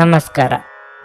ನಮಸ್ಕಾರ.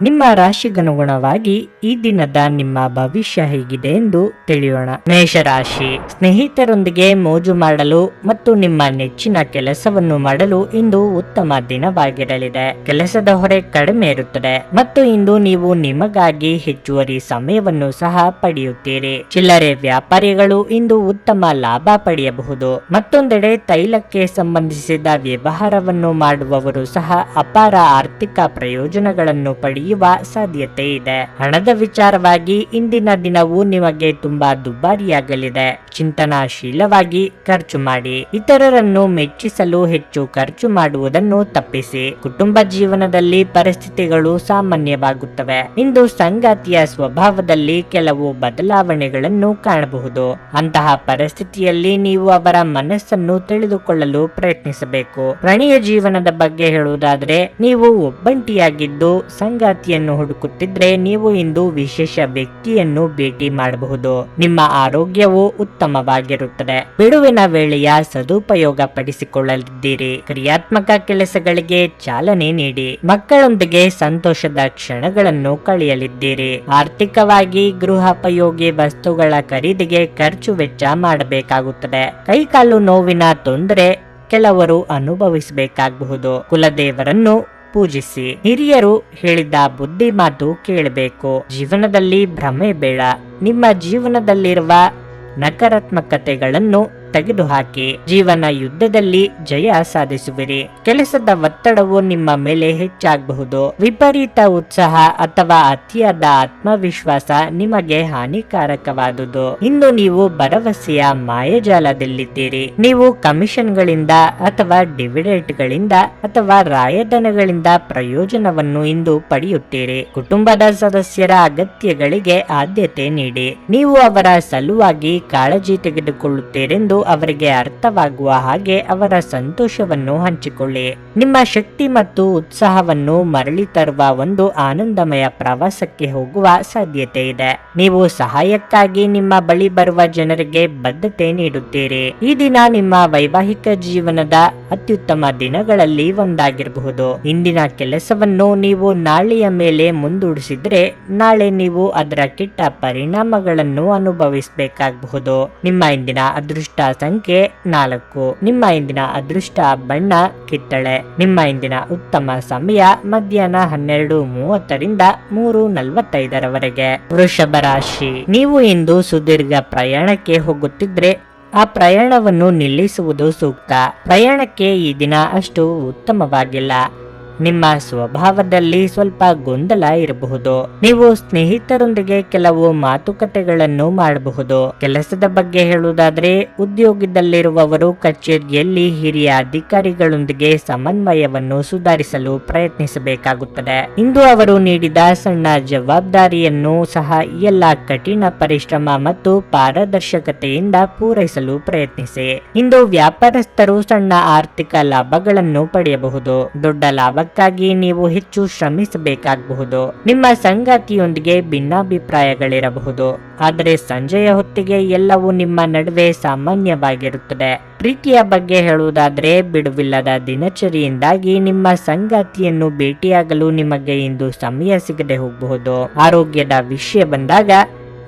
ನಿಮ್ಮ ರಾಶಿಗನುಗುಣವಾಗಿ ಈ ದಿನದ ನಿಮ್ಮ ಭವಿಷ್ಯ ಹೇಗಿದೆ ಎಂದು ತಿಳಿಯೋಣ. ಮೇಷರಾಶಿ, ಸ್ನೇಹಿತರೊಂದಿಗೆ ಮೋಜು ಮಾಡಲು ಮತ್ತು ನಿಮ್ಮ ನೆಚ್ಚಿನ ಕೆಲಸವನ್ನು ಮಾಡಲು ಇಂದು ಉತ್ತಮ ದಿನವಾಗಿರಲಿದೆ. ಕೆಲಸದ ಹೊರೆ ಕಡಿಮೆ ಇರುತ್ತದೆ ಮತ್ತು ಇಂದು ನೀವು ನಿಮಗಾಗಿ ಹೆಚ್ಚುವರಿ ಸಮಯವನ್ನು ಸಹ ಪಡೆಯುತ್ತೀರಿ. ಚಿಲ್ಲರೆ ವ್ಯಾಪಾರಿಗಳು ಇಂದು ಉತ್ತಮ ಲಾಭ ಪಡೆಯಬಹುದು. ಮತ್ತೊಂದೆಡೆ ತೈಲಕ್ಕೆ ಸಂಬಂಧಿಸಿದ ವ್ಯವಹಾರವನ್ನು ಮಾಡುವವರು ಸಹ ಅಪಾರ ಆರ್ಥಿಕ ಪ್ರಯೋಜನಗಳನ್ನು ಪಡೆಯುವ ಸಾಧ್ಯತೆ ಇದೆ. ಹಣದ ವಿಚಾರವಾಗಿ ಇಂದಿನ ದಿನವು ನಿಮಗೆ ತುಂಬಾ ದುಬಾರಿಯಾಗಲಿದೆ. ಚಿಂತನಾಶೀಲವಾಗಿ ಖರ್ಚು ಮಾಡಿ. ಇತರರನ್ನು ಮೆಚ್ಚಿಸಲು ಹೆಚ್ಚು ಖರ್ಚು ಮಾಡುವುದನ್ನು ತಪ್ಪಿಸಿ. ಕುಟುಂಬ ಜೀವನದಲ್ಲಿ ಪರಿಸ್ಥಿತಿಗಳು ಸಾಮಾನ್ಯವಾಗುತ್ತವೆ. ಇಂದು ಸಂಗಾತಿಯ ಸ್ವಭಾವದಲ್ಲಿ ಕೆಲವು ಬದಲಾವಣೆಗಳನ್ನು ಕಾಣಬಹುದು. ಅಂತಹ ಪರಿಸ್ಥಿತಿಯಲ್ಲಿ ನೀವು ಅವರ ಮನಸ್ಸನ್ನು ತಿಳಿದುಕೊಳ್ಳಲು ಪ್ರಯತ್ನಿಸಬೇಕು. ಪ್ರಣಯ ಜೀವನದ ಬಗ್ಗೆ ಹೇಳುವುದಾದ್ರೆ, ನೀವು ಒಬ್ಬಂಟಿಯಾಗಿದ್ದು ಸಂಗಾತಿಯನ್ನು ಹುಡುಕುತ್ತಿದ್ರೆ ನೀವು ಇಂದು ವಿಶೇಷ ವ್ಯಕ್ತಿಯನ್ನು ಭೇಟಿ ಮಾಡಬಹುದು. ನಿಮ್ಮ ಆರೋಗ್ಯವು ಉತ್ತಮವಾಗಿರುತ್ತದೆ. ಬಿಡುವಿನ ವೇಳೆಯ ಸದುಪಯೋಗ ಪಡಿಸಿಕೊಳ್ಳಲಿದ್ದೀರಿ. ಕ್ರಿಯಾತ್ಮಕ ಕೆಲಸಗಳಿಗೆ ಚಾಲನೆ ನೀಡಿ. ಮಕ್ಕಳೊಂದಿಗೆ ಸಂತೋಷದ ಕ್ಷಣಗಳನ್ನು ಕಳೆಯಲಿದ್ದೀರಿ. ಆರ್ಥಿಕವಾಗಿ ಗೃಹೋಪಯೋಗಿ ವಸ್ತುಗಳ ಖರೀದಿಗೆ ಖರ್ಚು ವೆಚ್ಚ ಮಾಡಬೇಕಾಗುತ್ತದೆ. ಕೈಕಾಲು ನೋವಿನ ತೊಂದರೆ ಕೆಲವರು ಅನುಭವಿಸಬೇಕಾಗಬಹುದು. ಕುಲದೇವರನ್ನು ಪೂಜಿಸಿ. ಹಿರಿಯರು ಹೇಳಿದ ಬುದ್ಧಿ ಮಾತು ಕೇಳಬೇಕು. ಜೀವನದಲ್ಲಿ ಭ್ರಮೆ ಬೇಡ. ನಿಮ್ಮ ಜೀವನದಲ್ಲಿರುವ ನಕಾರಾತ್ಮಕತೆಗಳನ್ನು ತೆಗೆದುಹಾಕಿ. ಜೀವನ ಯುದ್ಧದಲ್ಲಿ ಜಯ ಸಾಧಿಸುವಿರಿ. ಕೆಲಸದ ಒತ್ತಡವು ನಿಮ್ಮ ಮೇಲೆ ಹೆಚ್ಚಾಗಬಹುದು. ವಿಪರೀತ ಉತ್ಸಾಹ ಅಥವಾ ಅತಿಯಾದ ಆತ್ಮವಿಶ್ವಾಸ ನಿಮಗೆ ಹಾನಿಕಾರಕವಾದುದು. ಇಂದು ನೀವು ಭರವಸೆಯ ಮಾಯಜಾಲದಲ್ಲಿದ್ದೀರಿ. ನೀವು ಕಮಿಷನ್ಗಳಿಂದ ಅಥವಾ ಡಿವಿಡೆಂಟ್ಗಳಿಂದ ಅಥವಾ ರಾಯಧನಗಳಿಂದ ಪ್ರಯೋಜನವನ್ನು ಇಂದು ಪಡೆಯುತ್ತೀರಿ. ಕುಟುಂಬದ ಸದಸ್ಯರ ಅಗತ್ಯಗಳಿಗೆ ಆದ್ಯತೆ ನೀಡಿ. ನೀವು ಅವರ ಸಲುವಾಗಿ ಕಾಳಜಿ ತೆಗೆದುಕೊಳ್ಳುತ್ತೀರೆಂದು ಅವರಿಗೆ ಅರ್ಥವಾಗುವ ಹಾಗೆ ಅವರ ಸಂತೋಷವನ್ನು ಹಂಚಿಕೊಳ್ಳಿ. ನಿಮ್ಮ ಶಕ್ತಿ ಮತ್ತು ಉತ್ಸಾಹವನ್ನು ಮರಳಿ ತರುವ ಒಂದು ಆನಂದಮಯ ಪ್ರವಾಸಕ್ಕೆ ಹೋಗುವ ಸಾಧ್ಯತೆ ಇದೆ. ನೀವು ಸಹಾಯಕ್ಕಾಗಿ ನಿಮ್ಮ ಬಳಿ ಬರುವ ಜನರಿಗೆ ಬದ್ಧತೆ ನೀಡುತ್ತೀರಿ. ಈ ದಿನ ನಿಮ್ಮ ವೈವಾಹಿಕ ಜೀವನದ ಅತ್ಯುತ್ತಮ ದಿನಗಳಲ್ಲಿ ಒಂದಾಗಿರಬಹುದು. ಇಂದಿನ ಕೆಲಸವನ್ನು ನೀವು ನಾಳೆಯ ಮೇಲೆ ಮುಂದೂಡಿಸಿದ್ರೆ ನಾಳೆ ನೀವು ಅದರ ಕೆಟ್ಟ ಪರಿಣಾಮಗಳನ್ನು ಅನುಭವಿಸಬೇಕಾಗಬಹುದು. ನಿಮ್ಮ ಇಂದಿನ ಅದೃಷ್ಟ ಸಂಖ್ಯೆ 4. ನಿಮ್ಮ ಇಂದಿನ ಅದೃಷ್ಟ ಬಣ್ಣ ಕಿತ್ತಳೆ. ನಿಮ್ಮ ಇಂದಿನ ಉತ್ತಮ ಸಮಯ ಮಧ್ಯಾಹ್ನ 12:30 3:45 ವೃಷಭ ರಾಶಿ, ನೀವು ಇಂದು ಸುದೀರ್ಘ ಪ್ರಯಾಣಕ್ಕೆ ಹೋಗುತ್ತಿದ್ರೆ ಆ ಪ್ರಯಾಣವನ್ನು ನಿಲ್ಲಿಸುವುದು ಸೂಕ್ತ. ಪ್ರಯಾಣಕ್ಕೆ ಈ ದಿನ ಅಷ್ಟು ಉತ್ತಮವಾಗಿಲ್ಲ. ನಿಮ್ಮ ಸ್ವಭಾವದಲ್ಲಿ ಸ್ವಲ್ಪ ಗೊಂದಲ ಇರಬಹುದು. ನೀವು ಸ್ನೇಹಿತರೊಂದಿಗೆ ಕೆಲವು ಮಾತುಕತೆಗಳನ್ನು ಮಾಡಬಹುದು. ಕೆಲಸದ ಬಗ್ಗೆ ಹೇಳುವುದಾದ್ರೆ, ಉದ್ಯೋಗದಲ್ಲಿರುವವರು ಕಚೇರಿಯಲ್ಲಿ ಹಿರಿಯ ಅಧಿಕಾರಿಗಳೊಂದಿಗೆ ಸಮನ್ವಯವನ್ನು ಸುಧಾರಿಸಲು ಪ್ರಯತ್ನಿಸಬೇಕಾಗುತ್ತದೆ. ಇಂದು ಅವರು ನೀಡಿದ ಸಣ್ಣ ಜವಾಬ್ದಾರಿಯನ್ನು ಸಹ ಎಲ್ಲ ಕಠಿಣ ಪರಿಶ್ರಮ ಮತ್ತು ಪಾರದರ್ಶಕತೆಯಿಂದ ಪೂರೈಸಲು ಪ್ರಯತ್ನಿಸಿ. ಇಂದು ವ್ಯಾಪಾರಸ್ಥರು ಸಣ್ಣ ಆರ್ಥಿಕ ಲಾಭಗಳನ್ನು ಪಡೆಯಬಹುದು. ದೊಡ್ಡ ಲಾಭಕ್ಕಾಗಿ ನೀವು ಹೆಚ್ಚು ಶ್ರಮಿಸಬೇಕಾಗಬಹುದು. ನಿಮ್ಮ ಸಂಗಾತಿಯೊಂದಿಗೆ ಭಿನ್ನಾಭಿಪ್ರಾಯಗಳಿರಬಹುದು. ಆದರೆ ಸಂಜೆಯ ಹೊತ್ತಿಗೆ ಎಲ್ಲವೂ ನಿಮ್ಮ ನಡುವೆ ಸಾಮಾನ್ಯವಾಗಿರುತ್ತದೆ. ಪ್ರೀತಿಯ ಬಗ್ಗೆ ಹೇಳುವುದಾದ್ರೆ, ಬಿಡುವಿಲ್ಲದ ದಿನಚರಿಯಿಂದಾಗಿ ನಿಮ್ಮ ಸಂಗಾತಿಯನ್ನು ಭೇಟಿಯಾಗಲು ನಿಮಗೆ ಇಂದು ಸಮಯ ಸಿಗದೆ ಹೋಗಬಹುದು. ಆರೋಗ್ಯದ ವಿಷಯ ಬಂದಾಗ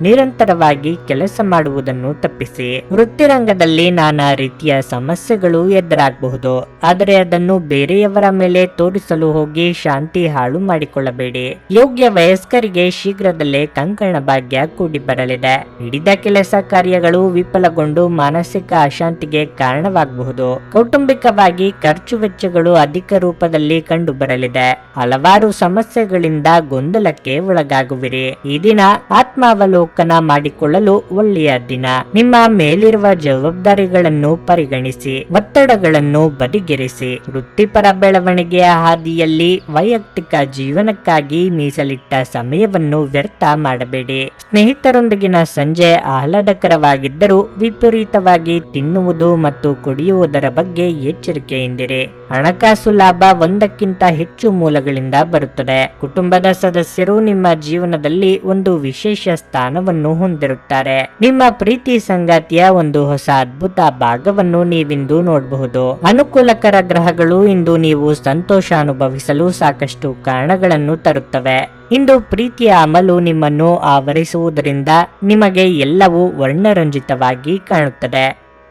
ನಿರಂತರವಾಗಿ ಕೆಲಸ ಮಾಡುವುದನ್ನು ತಪ್ಪಿಸಿ. ವೃತ್ತಿರಂಗದಲ್ಲಿ ನಾನಾ ರೀತಿಯ ಸಮಸ್ಯೆಗಳು ಎದುರಾಗಬಹುದು. ಆದರೆ ಅದನ್ನು ಬೇರೆಯವರ ಮೇಲೆ ತೋರಿಸಲು ಹೋಗಿ ಶಾಂತಿ ಹಾಳು ಮಾಡಿಕೊಳ್ಳಬೇಡಿ. ಯೋಗ್ಯ ವಯಸ್ಕರಿಗೆ ಶೀಘ್ರದಲ್ಲೇ ಕಂಕಣ ಭಾಗ್ಯ ಕೂಡಿ ಬರಲಿದೆ. ಹಿಡಿದ ಕೆಲಸ ಕಾರ್ಯಗಳು ವಿಫಲಗೊಂಡು ಮಾನಸಿಕ ಅಶಾಂತಿಗೆ ಕಾರಣವಾಗಬಹುದು. ಕೌಟುಂಬಿಕವಾಗಿ ಖರ್ಚು ವೆಚ್ಚಗಳು ಅಧಿಕ ರೂಪದಲ್ಲಿ ಕಂಡು ಬರಲಿದೆ. ಹಲವಾರು ಸಮಸ್ಯೆಗಳಿಂದ ಗೊಂದಲಕ್ಕೆ ಒಳಗಾಗುವಿರಿ. ಈ ದಿನ ಆತ್ಮಾವಲೋಕನ ಮಾಡಿಕೊಳ್ಳಲು ಒಳ್ಳೆಯ ದಿನ. ನಿಮ್ಮ ಮೇಲಿರುವ ಜವಾಬ್ದಾರಿಗಳನ್ನು ಪರಿಗಣಿಸಿ. ಒತ್ತಡಗಳನ್ನು ಬದಿಗಿರಿಸಿ. ವೃತ್ತಿಪರ ಬೆಳವಣಿಗೆಯ ಹಾದಿಯಲ್ಲಿ ವೈಯಕ್ತಿಕ ಜೀವನಕ್ಕಾಗಿ ಮೀಸಲಿಟ್ಟ ಸಮಯವನ್ನು ವ್ಯರ್ಥ ಮಾಡಬೇಡಿ. ಸ್ನೇಹಿತರೊಂದಿಗಿನ ಸಂಜೆ ಆಹ್ಲಾದಕರವಾಗಿದ್ದರೂ ವಿಪರೀತವಾಗಿ ತಿನ್ನುವುದು ಮತ್ತು ಕುಡಿಯುವುದರ ಬಗ್ಗೆ ಎಚ್ಚರಿಕೆಯಿಂದಿರಿ. ಹಣಕಾಸು ಲಾಭ ಒಂದಕ್ಕಿಂತ ಹೆಚ್ಚು ಮೂಲಗಳಿಂದ ಬರುತ್ತದೆ. ಕುಟುಂಬದ ಸದಸ್ಯರು ನಿಮ್ಮ ಜೀವನದಲ್ಲಿ ಒಂದು ವಿಶೇಷ ಸ್ಥಾನ ಸ್ಥಾನವನ್ನು ಹೊಂದಿರುತ್ತಾರೆ. ನಿಮ್ಮ ಪ್ರೀತಿ ಸಂಗಾತಿಯ ಒಂದು ಹೊಸ ಅದ್ಭುತ ಭಾಗವನ್ನು ನೀವಿಂದು ನೋಡಬಹುದು. ಅನುಕೂಲಕರ ಗ್ರಹಗಳು ಇಂದು ನೀವು ಸಂತೋಷ ಅನುಭವಿಸಲು ಸಾಕಷ್ಟು ಕಾರಣಗಳನ್ನು ತರುತ್ತವೆ. ಇಂದು ಪ್ರೀತಿಯ ಅಮಲು ನಿಮ್ಮನ್ನು ಆವರಿಸುವುದರಿಂದ ನಿಮಗೆ ಎಲ್ಲವೂ ವರ್ಣರಂಜಿತವಾಗಿ ಕಾಣುತ್ತದೆ.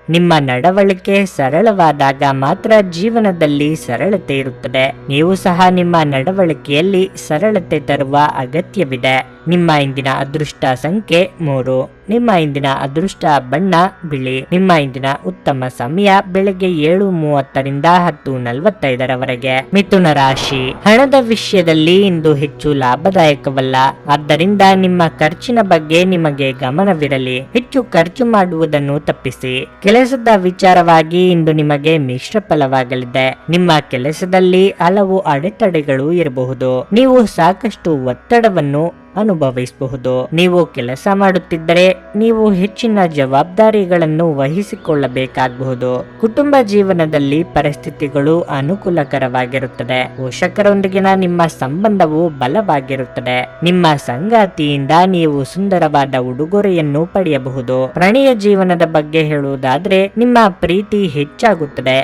ನಿಮ್ಮ ನಡವಳಿಕೆ ಸರಳವಾದಾಗ ಮಾತ್ರ ಜೀವನದಲ್ಲಿ ಸರಳತೆ ಇರುತ್ತದೆ. ನೀವು ಸಹ ನಿಮ್ಮ ನಡವಳಿಕೆಯಲ್ಲಿ ಸರಳತೆ ತರುವ ಅಗತ್ಯವಿದೆ. ನಿಮ್ಮ ಇಂದಿನ ಅದೃಷ್ಟ ಸಂಖ್ಯೆ 3. ನಿಮ್ಮ ಇಂದಿನ ಅದೃಷ್ಟ ಬಣ್ಣ ಬಿಳಿ. ನಿಮ್ಮ ಇಂದಿನ ಉತ್ತಮ ಸಮಯ ಬೆಳಗ್ಗೆ 7:30ರಿಂದ 10:45ರವರೆಗೆ. ಮಿಥುನ ರಾಶಿ. ಹಣದ ವಿಷಯದಲ್ಲಿ ಇಂದು ಹೆಚ್ಚು ಲಾಭದಾಯಕವಲ್ಲ. ಆದ್ದರಿಂದ ನಿಮ್ಮ ಖರ್ಚಿನ ಬಗ್ಗೆ ನಿಮಗೆ ಗಮನವಿರಲಿ. ಹೆಚ್ಚು ಖರ್ಚು ಮಾಡುವುದನ್ನು ತಪ್ಪಿಸಿ. ಕೆಲಸದ ವಿಚಾರವಾಗಿ ಇಂದು ನಿಮಗೆ ಮಿಶ್ರ ಫಲವಾಗಲಿದೆ. ನಿಮ್ಮ ಕೆಲಸದಲ್ಲಿ ಹಲವು ಅಡೆತಡೆಗಳು ಇರಬಹುದು. ನೀವು ಸಾಕಷ್ಟು ಒತ್ತಡವನ್ನು ಅನುಭವಿಸಬಹುದು. ನೀವು ಕೆಲಸ ಮಾಡುತ್ತಿದ್ದರೆ ನೀವು ಹೆಚ್ಚಿನ ಜವಾಬ್ದಾರಿಗಳನ್ನು ವಹಿಸಿಕೊಳ್ಳಬೇಕಾಗಬಹುದು. ಕುಟುಂಬ ಜೀವನದಲ್ಲಿ ಪರಿಸ್ಥಿತಿಗಳು ಅನುಕೂಲಕರವಾಗಿರುತ್ತದೆ. ಪೋಷಕರೊಂದಿಗಿನ ನಿಮ್ಮ ಸಂಬಂಧವು ಬಲವಾಗಿರುತ್ತದೆ. ನಿಮ್ಮ ಸಂಗಾತಿಯಿಂದ ನೀವು ಸುಂದರವಾದ ಉಡುಗೊರೆಯನ್ನು ಪಡೆಯಬಹುದು. ಪ್ರಣಯ ಜೀವನದ ಬಗ್ಗೆ ಹೇಳುವುದಾದ್ರೆ ನಿಮ್ಮ ಪ್ರೀತಿ ಹೆಚ್ಚಾಗುತ್ತದೆ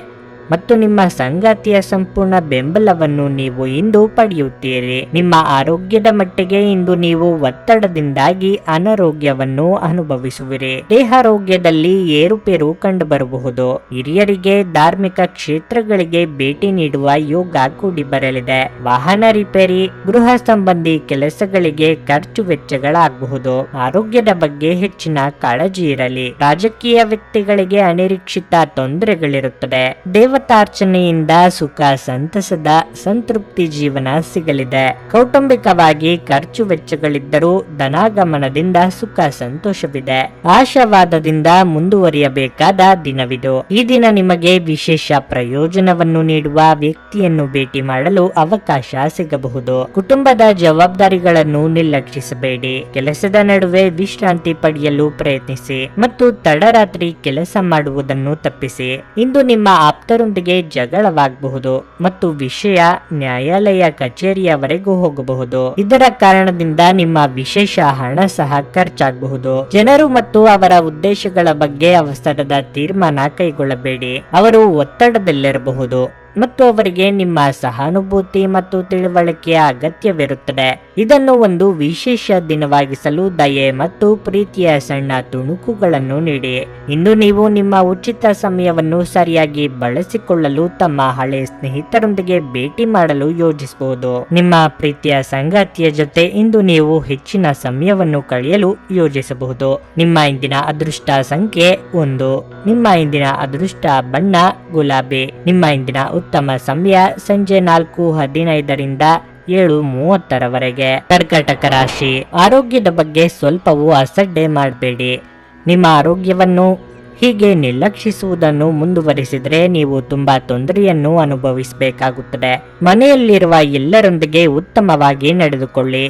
ಮತ್ತು ನಿಮ್ಮ ಸಂಗಾತಿಯ ಸಂಪೂರ್ಣ ಬೆಂಬಲವನ್ನು ನೀವು ಇಂದು ಪಡೆಯುತ್ತೀರಿ. ನಿಮ್ಮ ಆರೋಗ್ಯದ ಮಟ್ಟಿಗೆ ಇಂದು ನೀವು ಒತ್ತಡದಿಂದಾಗಿ ಅನಾರೋಗ್ಯವನ್ನು ಅನುಭವಿಸುವಿರಿ. ದೇಹಾರೋಗ್ಯದಲ್ಲಿ ಏರುಪೇರು ಕಂಡುಬರಬಹುದು. ಹಿರಿಯರಿಗೆ ಧಾರ್ಮಿಕ ಕ್ಷೇತ್ರಗಳಿಗೆ ಭೇಟಿ ನೀಡುವ ಯೋಗ ಕೂಡಿ ಬರಲಿದೆ. ವಾಹನ ರಿಪೇರಿ, ಗೃಹ ಸಂಬಂಧಿ ಕೆಲಸಗಳಿಗೆ ಖರ್ಚು ವೆಚ್ಚಗಳಾಗಬಹುದು. ಆರೋಗ್ಯದ ಬಗ್ಗೆ ಹೆಚ್ಚಿನ ಕಾಳಜಿ ಇರಲಿ. ರಾಜಕೀಯ ವ್ಯಕ್ತಿಗಳಿಗೆ ಅನಿರೀಕ್ಷಿತ ತೊಂದರೆಗಳಿರುತ್ತದೆ. ದೇವತಾರ್ಚನೆಯಿಂದ ಸುಖ ಸಂತಸದ ಸಂತೃಪ್ತಿ ಜೀವನ ಸಿಗಲಿದೆ. ಕೌಟುಂಬಿಕವಾಗಿ ಖರ್ಚು ವೆಚ್ಚಗಳಿದ್ದರೂ ಧನಾಗಮನದಿಂದ ಸುಖ ಸಂತೋಷವಿದೆ. ಆಶಾವಾದದಿಂದ ಮುಂದುವರಿಯಬೇಕಾದ ದಿನವಿದು. ಈ ದಿನ ನಿಮಗೆ ವಿಶೇಷ ಪ್ರಯೋಜನವನ್ನು ನೀಡುವ ವ್ಯಕ್ತಿಯನ್ನು ಭೇಟಿ ಮಾಡಲು ಅವಕಾಶ ಸಿಗಬಹುದು. ಕುಟುಂಬದ ಜವಾಬ್ದಾರಿಗಳನ್ನು ನಿರ್ಲಕ್ಷಿಸಬೇಡಿ. ಕೆಲಸದ ನಡುವೆ ವಿಶ್ರಾಂತಿ ಪಡೆಯಲು ಪ್ರಯತ್ನಿಸಿ ಮತ್ತು ತಡರಾತ್ರಿ ಕೆಲಸ ಮಾಡುವುದನ್ನು ತಪ್ಪಿಸಿ. ಇಂದು ನಿಮ್ಮ ಆಪ್ತರೊಂದಿಗೆ ಜಗಳವಾಗಬಹುದು ಮತ್ತು ವಿಷಯ ನ್ಯಾಯಾಲಯ ಕಚೇರಿಯವರೆಗೂ ಹೋಗಬಹುದು. ಇದರ ಕಾರಣದಿಂದ ನಿಮ್ಮ ವಿಶೇಷ ಹಣ ಸಹ ಖರ್ಚಾಗಬಹುದು. ಜನರು ಮತ್ತು ಅವರ ಉದ್ದೇಶಗಳ ಬಗ್ಗೆ ಅವಸರದ ತೀರ್ಮಾನ ಕೈಗೊಳ್ಳಬೇಡಿ. ಅವರು ಒತ್ತಡದಲ್ಲಿರಬಹುದು ಮತ್ತು ಅವರಿಗೆ ನಿಮ್ಮ ಸಹಾನುಭೂತಿ ಮತ್ತು ತಿಳುವಳಿಕೆಯ ಅಗತ್ಯವಿರುತ್ತದೆ. ಇದನ್ನು ಒಂದು ವಿಶೇಷ ದಿನವಾಗಿಸಲು ದಯೆ ಮತ್ತು ಪ್ರೀತಿಯ ಸಣ್ಣ ತುಣುಕುಗಳನ್ನು ನೀಡಿ. ಇಂದು ನೀವು ನಿಮ್ಮ ಉಚಿತ ಸಮಯವನ್ನು ಸರಿಯಾಗಿ ಬಳಸಿಕೊಳ್ಳಲು ತಮ್ಮ ಹಳೆ ಸ್ನೇಹಿತರೊಂದಿಗೆ ಭೇಟಿ ಮಾಡಲು ಯೋಜಿಸಬಹುದು. ನಿಮ್ಮ ಪ್ರೀತಿಯ ಸಂಗಾತಿಯ ಜೊತೆ ಇಂದು ನೀವು ಹೆಚ್ಚಿನ ಸಮಯವನ್ನು ಕಳೆಯಲು ಯೋಜಿಸಬಹುದು. ನಿಮ್ಮ ಇಂದಿನ ಅದೃಷ್ಟ ಸಂಖ್ಯೆ 1. ನಿಮ್ಮ ಇಂದಿನ ಅದೃಷ್ಟ ಬಣ್ಣ ಗುಲಾಬಿ. ನಿಮ್ಮ ಇಂದಿನ ಉತ್ತಮ ಸಮಯ ಸಂಜೆ 4:15ರಿಂದ 7:30ರವರೆಗೆ. ಕರ್ಕಾಟಕ ರಾಶಿ. ಆರೋಗ್ಯದ ಬಗ್ಗೆ ಸ್ವಲ್ಪವೂ ಅಸಡ್ಡೆ ಮಾಡಬೇಡಿ. ನಿಮ್ಮ ಆರೋಗ್ಯವನ್ನು ಹೀಗೆ ನಿರ್ಲಕ್ಷಿಸುವುದನ್ನು ಮುಂದುವರಿಸಿದರೆ ನೀವು ತುಂಬಾ ತೊಂದರೆಯನ್ನು ಅನುಭವಿಸಬೇಕಾಗುತ್ತದೆ. ಮನೆಯಲ್ಲಿರುವ ಎಲ್ಲರೊಂದಿಗೆ ಉತ್ತಮವಾಗಿ ನಡೆದುಕೊಳ್ಳಿ.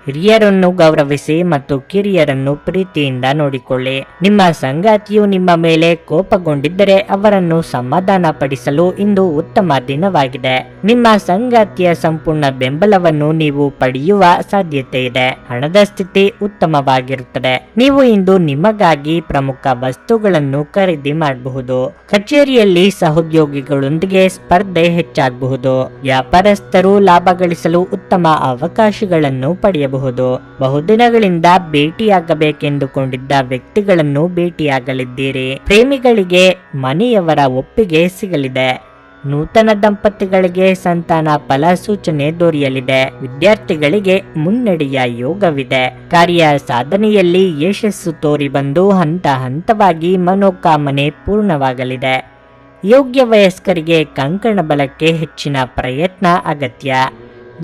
ಹಿರಿಯರನ್ನು ಗೌರವಿಸಿ ಮತ್ತು ಕಿರಿಯರನ್ನು ಪ್ರೀತಿಯಿಂದ ನೋಡಿಕೊಳ್ಳಿ. ನಿಮ್ಮ ಸಂಗಾತಿಯು ನಿಮ್ಮ ಮೇಲೆ ಕೋಪಗೊಂಡಿದ್ದರೆ ಅವರನ್ನು ಸಮಾಧಾನ ಪಡಿಸಲು ಇಂದು ಉತ್ತಮ ದಿನವಾಗಿದೆ. ನಿಮ್ಮ ಸಂಗಾತಿಯ ಸಂಪೂರ್ಣ ಬೆಂಬಲವನ್ನು ನೀವು ಪಡೆಯುವ ಸಾಧ್ಯತೆ ಇದೆ. ಹಣದ ಸ್ಥಿತಿ ಉತ್ತಮವಾಗಿರುತ್ತದೆ. ನೀವು ಇಂದು ನಿಮಗಾಗಿ ಪ್ರಮುಖ ವಸ್ತುಗಳನ್ನು ಖರೀದಿ ಮಾಡಬಹುದು. ಕಚೇರಿಯಲ್ಲಿ ಸಹೋದ್ಯೋಗಿಗಳೊಂದಿಗೆ ಸ್ಪರ್ಧೆ ಹೆಚ್ಚಾಗಬಹುದು. ವ್ಯಾಪಾರಸ್ಥರು ಲಾಭ ಗಳಿಸಲು ಉತ್ತಮ ಅವಕಾಶಗಳನ್ನು ಪಡೆಯಬಹುದು. ಬಹುದಿನಗಳಿಂದ ಭೇಟಿಯಾಗಬೇಕೆಂದುಕೊಂಡಿದ್ದ ವ್ಯಕ್ತಿಗಳನ್ನು ಭೇಟಿಯಾಗಲಿದ್ದೀರಿ. ಪ್ರೇಮಿಗಳಿಗೆ ಮನೆಯವರ ಒಪ್ಪಿಗೆ ಸಿಗಲಿದೆ. ನೂತನ ದಂಪತಿಗಳಿಗೆ ಸಂತಾನ ಫಲ ಸೂಚನೆ ದೊರೆಯಲಿದೆ. ವಿದ್ಯಾರ್ಥಿಗಳಿಗೆ ಮುನ್ನಡೆಯ ಯೋಗವಿದೆ. ಕಾರ್ಯ ಸಾಧನೆಯಲ್ಲಿ ಯಶಸ್ಸು ತೋರಿ ಬಂದು ಹಂತ ಹಂತವಾಗಿ ಮನೋಕಾಮನೆ ಪೂರ್ಣವಾಗಲಿದೆ. ಯೋಗ್ಯ ವಯಸ್ಕರಿಗೆ ಕಂಕಣ ಬಲಕ್ಕೆ ಹೆಚ್ಚಿನ ಪ್ರಯತ್ನ ಅಗತ್ಯ.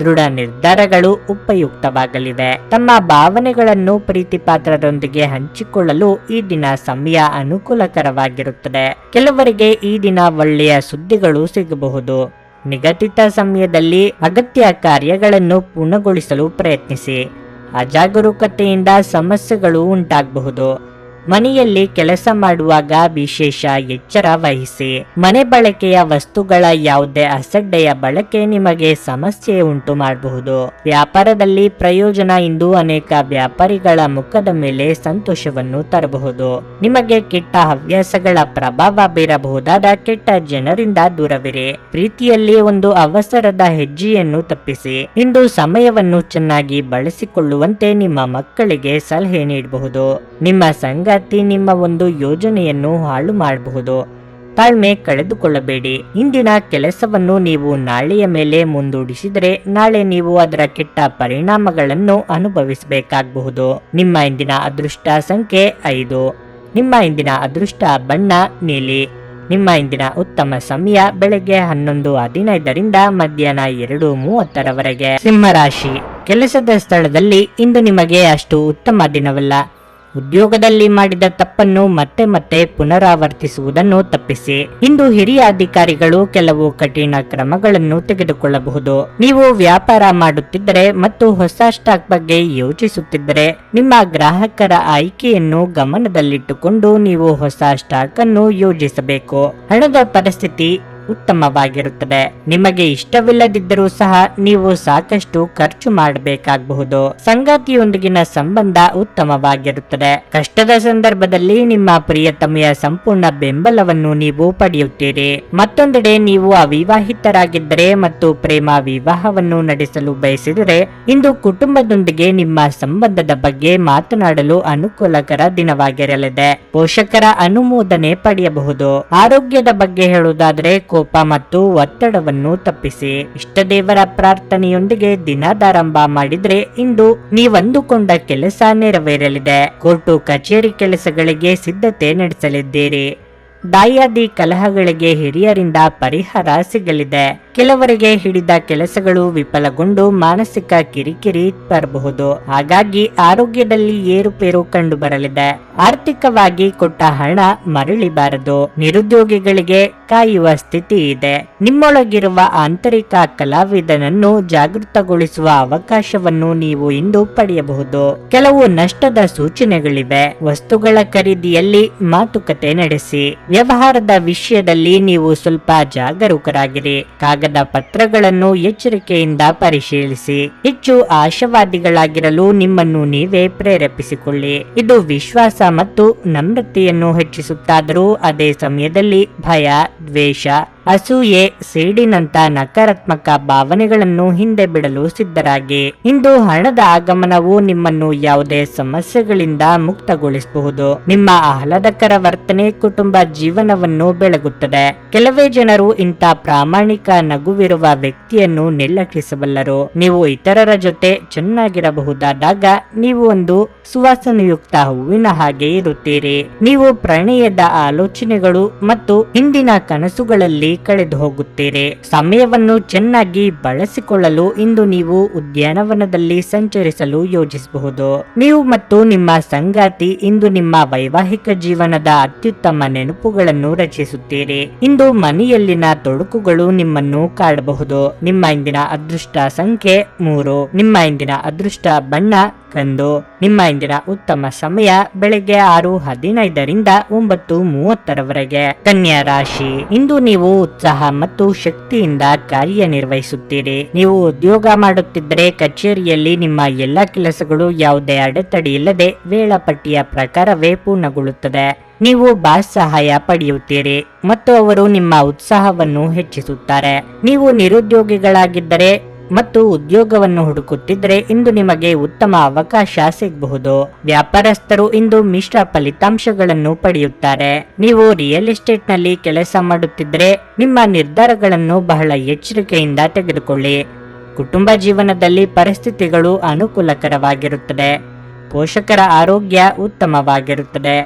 ದೃಢ ನಿರ್ಧಾರಗಳು ಉಪಯುಕ್ತವಾಗಲಿವೆ. ತಮ್ಮ ಭಾವನೆಗಳನ್ನು ಪ್ರೀತಿಪಾತ್ರರೊಂದಿಗೆ ಹಂಚಿಕೊಳ್ಳಲು ಈ ದಿನ ಸಮಯ ಅನುಕೂಲಕರವಾಗಿರುತ್ತದೆ. ಕೆಲವರಿಗೆ ಈ ದಿನ ಒಳ್ಳೆಯ ಸುದ್ದಿಗಳು ಸಿಗಬಹುದು. ನಿಗದಿತ ಸಮಯದಲ್ಲಿ ಅಗತ್ಯ ಕಾರ್ಯಗಳನ್ನು ಪೂರ್ಣಗೊಳಿಸಲು ಪ್ರಯತ್ನಿಸಿ. ಅಜಾಗರೂಕತೆಯಿಂದ ಸಮಸ್ಯೆಗಳು ಉಂಟಾಗಬಹುದು. ಮನೆಯಲ್ಲಿ ಕೆಲಸ ಮಾಡುವಾಗ ವಿಶೇಷ ಎಚ್ಚರ ವಹಿಸಿ. ಮನೆ ಬಳಕೆಯ ವಸ್ತುಗಳ ಯಾವುದೇ ಅಸಡ್ಡೆಯ ಬಳಕೆ ನಿಮಗೆ ಸಮಸ್ಯೆ ಉಂಟು ಮಾಡಬಹುದು. ವ್ಯಾಪಾರದಲ್ಲಿ ಪ್ರಯೋಜನ ಇಂದು ಅನೇಕ ವ್ಯಾಪಾರಿಗಳ ಮುಖದ ಮೇಲೆ ಸಂತೋಷವನ್ನು ತರಬಹುದು. ನಿಮಗೆ ಕೆಟ್ಟ ಹವ್ಯಾಸಗಳ ಪ್ರಭಾವ ಬೀರಬಹುದಾದ ಕೆಟ್ಟ ಜನರಿಂದ ದೂರವಿರಿ. ಪ್ರೀತಿಯಲ್ಲಿ ಒಂದು ಅವಸರದ ಹೆಜ್ಜೆಯನ್ನು ತಪ್ಪಿಸಿ. ಇಂದು ಸಮಯವನ್ನು ಚೆನ್ನಾಗಿ ಬಳಸಿಕೊಳ್ಳುವಂತೆ ನಿಮ್ಮ ಮಕ್ಕಳಿಗೆ ಸಲಹೆ ನೀಡಬಹುದು. ನಿಮ್ಮ ಸಂಗಾತಿ ನಿಮ್ಮ ಒಂದು ಯೋಜನೆಯನ್ನು ಹಾಳು ಮಾಡಬಹುದು. ತಾಳ್ಮೆ ಕಳೆದುಕೊಳ್ಳಬೇಡಿ. ಇಂದಿನ ಕೆಲಸವನ್ನು ನೀವು ನಾಳೆಯ ಮೇಲೆ ಮುಂದೂಡಿಸಿದರೆ ನಾಳೆ ನೀವು ಅದರ ಕೆಟ್ಟ ಪರಿಣಾಮಗಳನ್ನು ಅನುಭವಿಸಬೇಕಾಗಬಹುದು. ನಿಮ್ಮ ಇಂದಿನ ಅದೃಷ್ಟ ಸಂಖ್ಯೆ 5. ನಿಮ್ಮ ಇಂದಿನ ಅದೃಷ್ಟ ಬಣ್ಣ ನೀಲಿ. ನಿಮ್ಮ ಇಂದಿನ ಉತ್ತಮ ಸಮಯ ಬೆಳಗ್ಗೆ 11:15ರಿಂದ ಮಧ್ಯಾಹ್ನ 2:30ರವರೆಗೆ. ಸಿಂಹರಾಶಿ, ಕೆಲಸದ ಸ್ಥಳದಲ್ಲಿ ಇಂದು ನಿಮಗೆ ಅಷ್ಟು ಉತ್ತಮ ದಿನವಲ್ಲ. ಉದ್ಯೋಗದಲ್ಲಿ ಮಾಡಿದ ತಪ್ಪನ್ನು ಮತ್ತೆ ಮತ್ತೆ ಪುನರಾವರ್ತಿಸುವುದನ್ನು ತಪ್ಪಿಸಿ. ಇಂದು ಹಿರಿಯ ಅಧಿಕಾರಿಗಳು ಕೆಲವು ಕಠಿಣ ಕ್ರಮಗಳನ್ನು ತೆಗೆದುಕೊಳ್ಳಬಹುದು. ನೀವು ವ್ಯಾಪಾರ ಮಾಡುತ್ತಿದ್ದರೆ ಮತ್ತು ಹೊಸ ಸ್ಟಾಕ್ ಬಗ್ಗೆ ಯೋಚಿಸುತ್ತಿದ್ದರೆ ನಿಮ್ಮ ಗ್ರಾಹಕರ ಆಯ್ಕೆಯನ್ನು ಗಮನದಲ್ಲಿಟ್ಟುಕೊಂಡು ನೀವು ಹೊಸ ಸ್ಟಾಕ್ ಅನ್ನು ಯೋಜಿಸಬೇಕು. ಹಣದ ಪರಿಸ್ಥಿತಿ ಉತ್ತಮವಾಗಿರುತ್ತದೆ. ನಿಮಗೆ ಇಷ್ಟವಿಲ್ಲದಿದ್ದರೂ ಸಹ ನೀವು ಸಾಕಷ್ಟು ಖರ್ಚು ಮಾಡಬೇಕಾಗಬಹುದು. ಸಂಗಾತಿಯೊಂದಿಗಿನ ಸಂಬಂಧ ಉತ್ತಮವಾಗಿರುತ್ತದೆ. ಕಷ್ಟದ ಸಂದರ್ಭದಲ್ಲಿ ನಿಮ್ಮ ಪ್ರಿಯತಮೆಯ ಸಂಪೂರ್ಣ ಬೆಂಬಲವನ್ನು ನೀವು ಪಡೆಯುತ್ತೀರಿ. ಮತ್ತೊಂದೆಡೆ ನೀವು ಅವಿವಾಹಿತರಾಗಿದ್ದರೆ ಮತ್ತು ಪ್ರೇಮ ವಿವಾಹವನ್ನು ನಡೆಸಲು ಬಯಸಿದರೆ ಇಂದು ಕುಟುಂಬದೊಂದಿಗೆ ನಿಮ್ಮ ಸಂಬಂಧದ ಬಗ್ಗೆ ಮಾತನಾಡಲು ಅನುಕೂಲಕರ ದಿನವಾಗಿರಲಿದೆ. ಪೋಷಕರ ಅನುಮೋದನೆ ಪಡೆಯಬಹುದು. ಆರೋಗ್ಯದ ಬಗ್ಗೆ ಹೇಳುವುದಾದರೆ ಕೋಪ ಮತ್ತು ಒತ್ತಡವನ್ನು ತಪ್ಪಿಸಿ. ಇಷ್ಟದೇವರ ಪ್ರಾರ್ಥನೆಯೊಂದಿಗೆ ದಿನದಾರಂಭ ಮಾಡಿದ್ರೆ ಇಂದು ನೀವಂದುಕೊಂಡ ಕೆಲಸ ನೆರವೇರಲಿದೆ. ಕೋರ್ಟು ಕಚೇರಿ ಕೆಲಸಗಳಿಗೆ ಸಿದ್ಧತೆ ನಡೆಸಲಿದ್ದೀರಿ. ದಾಯಾದಿ ಕಲಹಗಳಿಗೆ ಹಿರಿಯರಿಂದ ಪರಿಹಾರ ಸಿಗಲಿದೆ. ಕೆಲವರಿಗೆ ಹಿಡಿದ ಕೆಲಸಗಳು ವಿಫಲಗೊಂಡು ಮಾನಸಿಕ ಕಿರಿಕಿರಿ ಬರಬಹುದು. ಹಾಗಾಗಿ ಆರೋಗ್ಯದಲ್ಲಿ ಏರುಪೇರು ಕಂಡು ಬರಲಿದೆ. ಆರ್ಥಿಕವಾಗಿ ಕೊಟ್ಟ ಹಣ ಮರಳಿಬಾರದು. ನಿರುದ್ಯೋಗಿಗಳಿಗೆ ಕಾಯುವ ಸ್ಥಿತಿ ಇದೆ. ನಿಮ್ಮೊಳಗಿರುವ ಆಂತರಿಕ ಕಲಾವಿದನನ್ನು ಜಾಗೃತಗೊಳಿಸುವ ಅವಕಾಶವನ್ನು ನೀವು ಇಂದು ಪಡೆಯಬಹುದು. ಕೆಲವು ನಷ್ಟದ ಸೂಚನೆಗಳಿವೆ. ವಸ್ತುಗಳ ಖರೀದಿಯಲ್ಲಿ ಮಾತುಕತೆ ನಡೆಸಿ. ವ್ಯವಹಾರದ ವಿಷಯದಲ್ಲಿ ನೀವು ಸ್ವಲ್ಪ ಜಾಗರೂಕರಾಗಿರಿ. ಕಾಗದ ಪತ್ರಗಳನ್ನು ಎಚ್ಚರಿಕೆಯಿಂದ ಪರಿಶೀಲಿಸಿ. ಹೆಚ್ಚು ಆಶಾವಾದಿಗಳಾಗಿರಲು ನಿಮ್ಮನ್ನು ನೀವೇ ಪ್ರೇರೇಪಿಸಿಕೊಳ್ಳಿ. ಇದು ವಿಶ್ವಾಸ ಮತ್ತು ನಮ್ರತೆಯನ್ನು ಹೆಚ್ಚಿಸುತ್ತಾದರೂ ಅದೇ ಸಮಯದಲ್ಲಿ ಭಯ, ದ್ವೇಷ, ಅಸೂಯೆ, ಸೇಡಿನಂತ ನಕಾರಾತ್ಮಕ ಭಾವನೆಗಳನ್ನು ಹಿಂದೆ ಬಿಡಲು ಸಿದ್ಧರಾಗಿ. ಇಂದು ಹಣದ ಆಗಮನವು ನಿಮ್ಮನ್ನು ಯಾವುದೇ ಸಮಸ್ಯೆಗಳಿಂದ ಮುಕ್ತಗೊಳಿಸಬಹುದು. ನಿಮ್ಮ ಆಹ್ಲಾದಕರ ವರ್ತನೆ ಕುಟುಂಬ ಜೀವನವನ್ನು ಬೆಳಗುತ್ತದೆ. ಕೆಲವೇ ಜನರು ಇಂಥ ಪ್ರಾಮಾಣಿಕ ನಗುವಿರುವ ವ್ಯಕ್ತಿಯನ್ನು ನಿರ್ಲಕ್ಷಿಸಬಲ್ಲರು. ನೀವು ಇತರರ ಜೊತೆ ಚೆನ್ನಾಗಿರಬಹುದಾದಾಗ ನೀವು ಒಂದು ಸುವಾಸನೆಯುಕ್ತ ಹೂವಿನ ಹಾಗೆ ಇರುತ್ತೀರಿ. ನೀವು ಪ್ರಣಯದ ಆಲೋಚನೆಗಳು ಮತ್ತು ಹಿಂದಿನ ಕನಸುಗಳಲ್ಲಿ ಕಳೆದು ಹೋಗುತ್ತೀರಿ. ಸಮಯವನ್ನು ಚೆನ್ನಾಗಿ ಬಳಸಿಕೊಳ್ಳಲು ಇಂದು ನೀವು ಉದ್ಯಾನವನದಲ್ಲಿ ಸಂಚರಿಸಲು ಯೋಜಿಸಬಹುದು. ನೀವು ಮತ್ತು ನಿಮ್ಮ ಸಂಗಾತಿ ಇಂದು ನಿಮ್ಮ ವೈವಾಹಿಕ ಜೀವನದ ಅತ್ಯುತ್ತಮ ನೆನಪುಗಳನ್ನು ರಚಿಸುತ್ತೀರಿ. ಇಂದು ಮನೆಯಲ್ಲಿನ ತೊಡಕುಗಳು ನಿಮ್ಮನ್ನು ಕಾಡಬಹುದು. ನಿಮ್ಮ ಇಂದಿನ ಅದೃಷ್ಟ ಸಂಖ್ಯೆ 3. ನಿಮ್ಮ ಇಂದಿನ ಅದೃಷ್ಟ ಬಣ್ಣ ಕಂದು. ನಿಮ್ಮ ಇಂದಿನ ಉತ್ತಮ ಸಮಯ ಬೆಳಗ್ಗೆ 6:15ರಿಂದ 9:30ರವರೆಗೆ. ಕನ್ಯಾ ರಾಶಿ, ಇಂದು ನೀವು ಉತ್ಸಾಹ ಮತ್ತು ಶಕ್ತಿಯಿಂದ ಕಾರ್ಯನಿರ್ವಹಿಸುತ್ತೀರಿ. ನೀವು ಉದ್ಯೋಗ ಮಾಡುತ್ತಿದ್ದರೆ ಕಚೇರಿಯಲ್ಲಿ ನಿಮ್ಮ ಎಲ್ಲ ಕೆಲಸಗಳು ಯಾವುದೇ ಅಡೆತಡೆ ಇಲ್ಲದೆ ವೇಳಾಪಟ್ಟಿಯ ಪ್ರಕಾರವೇ ಪೂರ್ಣಗೊಳ್ಳುತ್ತದೆ. ನೀವು ಬಾಸ್ ಸಹಾಯ ಪಡೆಯುತ್ತೀರಿ ಮತ್ತು ಅವರು ನಿಮ್ಮ ಉತ್ಸಾಹವನ್ನು ಹೆಚ್ಚಿಸುತ್ತಾರೆ. ನೀವು ನಿರುದ್ಯೋಗಿಗಳಾಗಿದ್ದರೆ ಮತ್ತು ಉದ್ಯೋಗವನ್ನು ಹುಡುಕುತ್ತಿದ್ದರೆ ಇಂದು ನಿಮಗೆ ಉತ್ತಮ ಅವಕಾಶ ಸಿಗಬಹುದು. ವ್ಯಾಪಾರಸ್ಥರು ಇಂದು ಮಿಶ್ರ ಫಲಿತಾಂಶಗಳನ್ನು ಪಡೆಯುತ್ತಾರೆ. ನೀವು ರಿಯಲ್ ಎಸ್ಟೇಟ್ ನಲ್ಲಿ ಕೆಲಸ ಮಾಡುತ್ತಿದ್ದರೆ ನಿಮ್ಮ ನಿರ್ಧಾರಗಳನ್ನು ಬಹಳ ಎಚ್ಚರಿಕೆಯಿಂದ ತೆಗೆದುಕೊಳ್ಳಿ. ಕುಟುಂಬ ಜೀವನದಲ್ಲಿ ಪರಿಸ್ಥಿತಿಗಳು ಅನುಕೂಲಕರವಾಗಿರುತ್ತದೆ. ಪೋಷಕರ ಆರೋಗ್ಯ ಉತ್ತಮವಾಗಿರುತ್ತದೆ.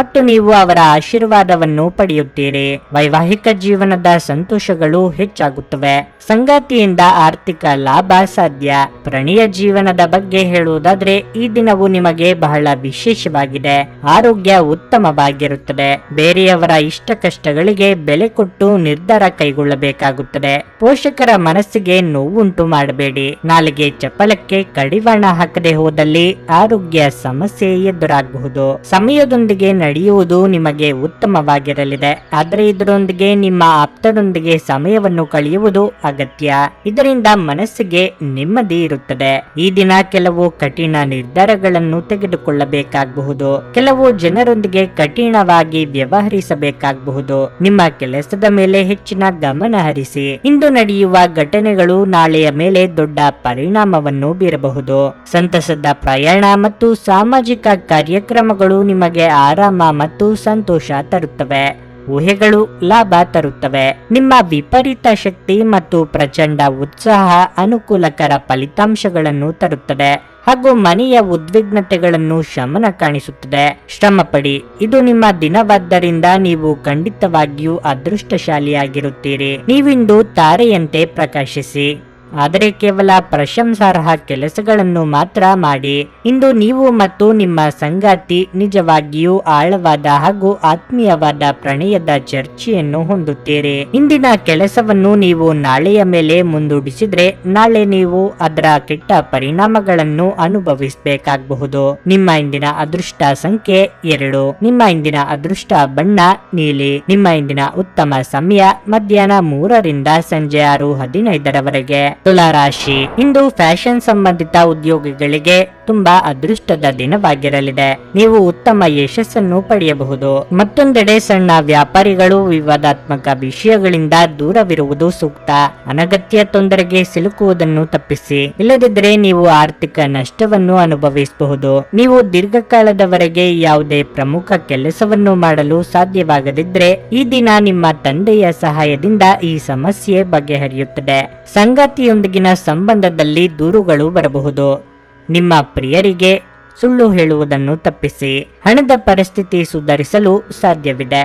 ಮತ್ತು ನೀವು ಅವರ ಆಶೀರ್ವಾದವನ್ನು ಪಡೆಯುತ್ತೀರಿ. ವೈವಾಹಿಕ ಜೀವನದ ಸಂತೋಷಗಳು ಹೆಚ್ಚಾಗುತ್ತವೆ. ಸಂಗಾತಿಯಿಂದ ಆರ್ಥಿಕ ಲಾಭ ಸಾಧ್ಯ. ಪ್ರಣಯ ಜೀವನದ ಬಗ್ಗೆ ಹೇಳುವುದಾದ್ರೆ ಈ ದಿನವು ನಿಮಗೆ ಬಹಳ ವಿಶೇಷವಾಗಿದೆ. ಆರೋಗ್ಯ ಉತ್ತಮವಾಗಿರುತ್ತದೆ. ಬೇರೆಯವರ ಇಷ್ಟ ಕಷ್ಟಗಳಿಗೆ ಬೆಲೆ ಕೊಟ್ಟು ನಿರ್ಧಾರ ಕೈಗೊಳ್ಳಬೇಕಾಗುತ್ತದೆ. ಪೋಷಕರ ಮನಸ್ಸಿಗೆ ನೋವುಂಟು ಮಾಡಬೇಡಿ. ನಾಲಿಗೆ ಚಪಲಕ್ಕೆ ಕಡಿವಾಣ ಹಾಕದೆ ಹೋದಲ್ಲಿ ಆರೋಗ್ಯ ಸಮಸ್ಯೆ ಎದುರಾಗಬಹುದು. ಸಮಯದೊಂದಿಗೆ ನಡೆಯುವುದು ನಿಮಗೆ ಉತ್ತಮವಾಗಿರಲಿದೆ. ಆದರೆ ಇದರೊಂದಿಗೆ ನಿಮ್ಮ ಆಪ್ತರೊಂದಿಗೆ ಸಮಯವನ್ನು ಕಳೆಯುವುದು ಅಗತ್ಯ. ಇದರಿಂದ ಮನಸ್ಸಿಗೆ ನೆಮ್ಮದಿ ಇರುತ್ತದೆ. ಈ ದಿನ ಕೆಲವು ಕಠಿಣ ನಿರ್ಧಾರಗಳನ್ನು ತೆಗೆದುಕೊಳ್ಳಬೇಕಾಗಬಹುದು. ಕೆಲವು ಜನರೊಂದಿಗೆ ಕಠಿಣವಾಗಿ ವ್ಯವಹರಿಸಬೇಕಾಗಬಹುದು. ನಿಮ್ಮ ಕೆಲಸದ ಮೇಲೆ ಹೆಚ್ಚಿನ ಗಮನ ಹರಿಸಿ. ಇಂದು ನಡೆಯುವ ಘಟನೆಗಳು ನಾಳೆಯ ಮೇಲೆ ದೊಡ್ಡ ಪರಿಣಾಮವನ್ನು ಬೀರಬಹುದು. ಸಂತಸದ ಪ್ರಯಾಣ ಮತ್ತು ಸಾಮಾಜಿಕ ಕಾರ್ಯಕ್ರಮಗಳು ನಿಮಗೆ ಆರಾಮ ಮತ್ತು ಸಂತೋಷ ತರುತ್ತವೆ. ಊಹೆಗಳು ಲಾಭ ತರುತ್ತವೆ. ನಿಮ್ಮ ವಿಪರೀತ ಶಕ್ತಿ ಮತ್ತು ಪ್ರಚಂಡ ಉತ್ಸಾಹ ಅನುಕೂಲಕರ ಫಲಿತಾಂಶಗಳನ್ನು ತರುತ್ತದೆ ಹಾಗೂ ಮನೆಯ ಉದ್ವಿಗ್ನತೆಗಳನ್ನು ಶಮನ ಕಾಣಿಸುತ್ತದೆ. ಶ್ರಮಪಡಿ. ಇದು ನಿಮ್ಮ ದಿನವಾದ್ದರಿಂದ ನೀವು ಖಂಡಿತವಾಗಿಯೂ ಅದೃಷ್ಟಶಾಲಿಯಾಗಿರುತ್ತೀರಿ. ನೀವಿಂದು ತಾರೆಯಂತೆ ಪ್ರಕಾಶಿಸಿ. ಆದರೆ ಕೇವಲ ಪ್ರಶಂಸಾರ್ಹ ಕೆಲಸಗಳನ್ನು ಮಾತ್ರ ಮಾಡಿ. ಇಂದು ನೀವು ಮತ್ತು ನಿಮ್ಮ ಸಂಗಾತಿ ನಿಜವಾಗಿಯೂ ಆಳವಾದ ಹಾಗೂ ಆತ್ಮೀಯವಾದ ಪ್ರಣಯದ ಚರ್ಚೆಯನ್ನು ಹೊಂದುತ್ತೀರಿ. ಇಂದಿನ ಕೆಲಸವನ್ನು ನೀವು ನಾಳೆಯ ಮೇಲೆ ಮುಂದೂಡಿಸಿದ್ರೆ ನಾಳೆ ನೀವು ಅದರ ಕೆಟ್ಟ ಪರಿಣಾಮಗಳನ್ನು ಅನುಭವಿಸಬೇಕಾಗಬಹುದು. ನಿಮ್ಮ ಇಂದಿನ ಅದೃಷ್ಟ ಸಂಖ್ಯೆ 2. ನಿಮ್ಮ ಇಂದಿನ ಅದೃಷ್ಟ ಬಣ್ಣ ನೀಲಿ. ನಿಮ್ಮ ಇಂದಿನ ಉತ್ತಮ ಸಮಯ ಮಧ್ಯಾಹ್ನ 3 ರಿಂದ ಸಂಜೆ 6:15 ತುಲಾರಾಶಿ. ಇಂದು ಫ್ಯಾಷನ್ ಸಂಬಂಧಿತ ಉದ್ಯೋಗಿಗಳಿಗೆ ತುಂಬಾ ಅದೃಷ್ಟದ ದಿನವಾಗಿರಲಿದೆ. ನೀವು ಉತ್ತಮ ಯಶಸ್ಸನ್ನು ಪಡೆಯಬಹುದು. ಮತ್ತೊಂದೆಡೆ ಸಣ್ಣ ವ್ಯಾಪಾರಿಗಳು ವಿವಾದಾತ್ಮಕ ವಿಷಯಗಳಿಂದ ದೂರವಿರುವುದು ಸೂಕ್ತ. ಅನಗತ್ಯ ತೊಂದರೆಗೆ ಸಿಲುಕುವುದನ್ನು ತಪ್ಪಿಸಿ. ಇಲ್ಲದಿದ್ದರೆ ನೀವು ಆರ್ಥಿಕ ನಷ್ಟವನ್ನು ಅನುಭವಿಸಬಹುದು. ನೀವು ದೀರ್ಘಕಾಲದವರೆಗೆ ಯಾವುದೇ ಪ್ರಮುಖ ಕೆಲಸವನ್ನು ಮಾಡಲು ಸಾಧ್ಯವಾಗದಿದ್ದರೆ ಈ ದಿನ ನಿಮ್ಮ ತಂದೆಯ ಸಹಾಯದಿಂದ ಈ ಸಮಸ್ಯೆ ಬಗೆಹರಿಯುತ್ತದೆ. ಸಂಗಾತಿಯೊಂದಿಗಿನ ಸಂಬಂಧದಲ್ಲಿ ದೂರುಗಳು ಬರಬಹುದು. ನಿಮ್ಮ ಪ್ರಿಯರಿಗೆ ಸುಳ್ಳು ಹೇಳುವುದನ್ನು ತಪ್ಪಿಸಿ. ಹಣದ ಪರಿಸ್ಥಿತಿ ಸುಧಾರಿಸಲು ಸಾಧ್ಯವಿದೆ.